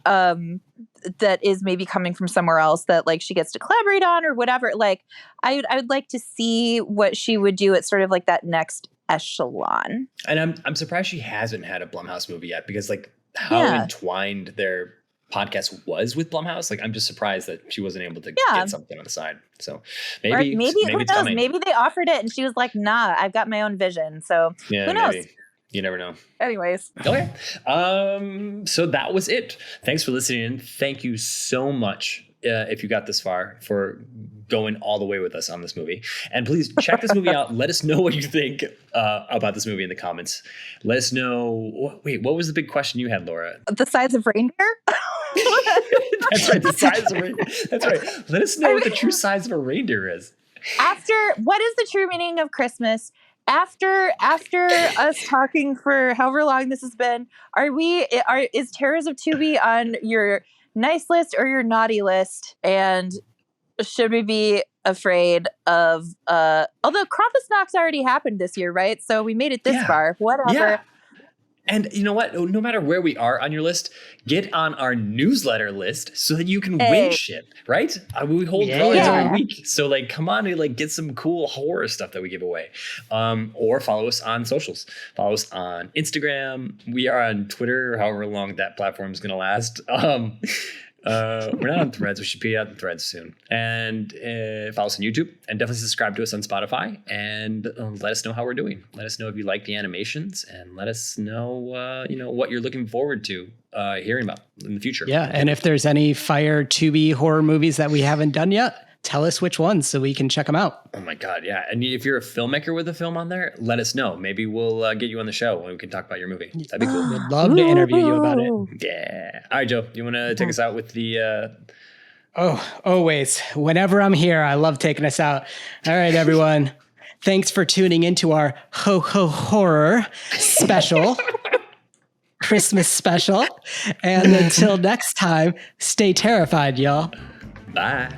that is maybe coming from somewhere else that like she gets to collaborate on or whatever, like I would like to see what she would do at sort of like that next echelon. And I'm surprised she hasn't had a Blumhouse movie yet, because like how entwined their podcast was with Blumhouse. Like, I'm just surprised that she wasn't able to get something on the side. So maybe who knows? Coming. Maybe they offered it and she was like, nah, I've got my own vision. So who knows? Maybe. You never know. Anyways. Okay. So that was it. Thanks for listening in. Thank you so much, if you got this far, for going all the way with us on this movie. And please check this movie out. Let us know what you think about this movie in the comments. Let us know. Wait, what was the big question you had, Laura? The size of reindeer? That's right. The size of reindeer. That's right. Let us know what the true size of a reindeer is. What is the true meaning of Christmas? After us talking for however long this has been, is Terrors of Tubi on your nice list or your naughty list? And should we be afraid of although Krampusnacht's already happened this year, right? So we made it this far. Whatever. Yeah. And you know what? No matter where we are on your list, get on our newsletter list so that you can win shit, right? We hold drawings every week. So like, come on and like get some cool horror stuff that we give away. Or follow us on socials. Follow us on Instagram. We are on Twitter, however long that platform is going to last. We're not on Threads. We should be out on Threads soon. And follow us on YouTube, and definitely subscribe to us on Spotify, and let us know how we're doing. Let us know if you like the animations, and let us know, what you're looking forward to hearing about in the future. Yeah. And if there's any Fire Tubi horror movies that we haven't done yet, tell us which ones so we can check them out. Oh my God. Yeah. And if you're a filmmaker with a film on there, let us know. Maybe we'll get you on the show and we can talk about your movie. That'd be cool. We'd love to interview you about it. Yeah. All right, Joe, you want to take us out with the, always. Whenever I'm here, I love taking us out. All right, everyone. Thanks for tuning into our Ho Ho Horror special. Christmas special. And until next time, stay terrified, y'all. Bye.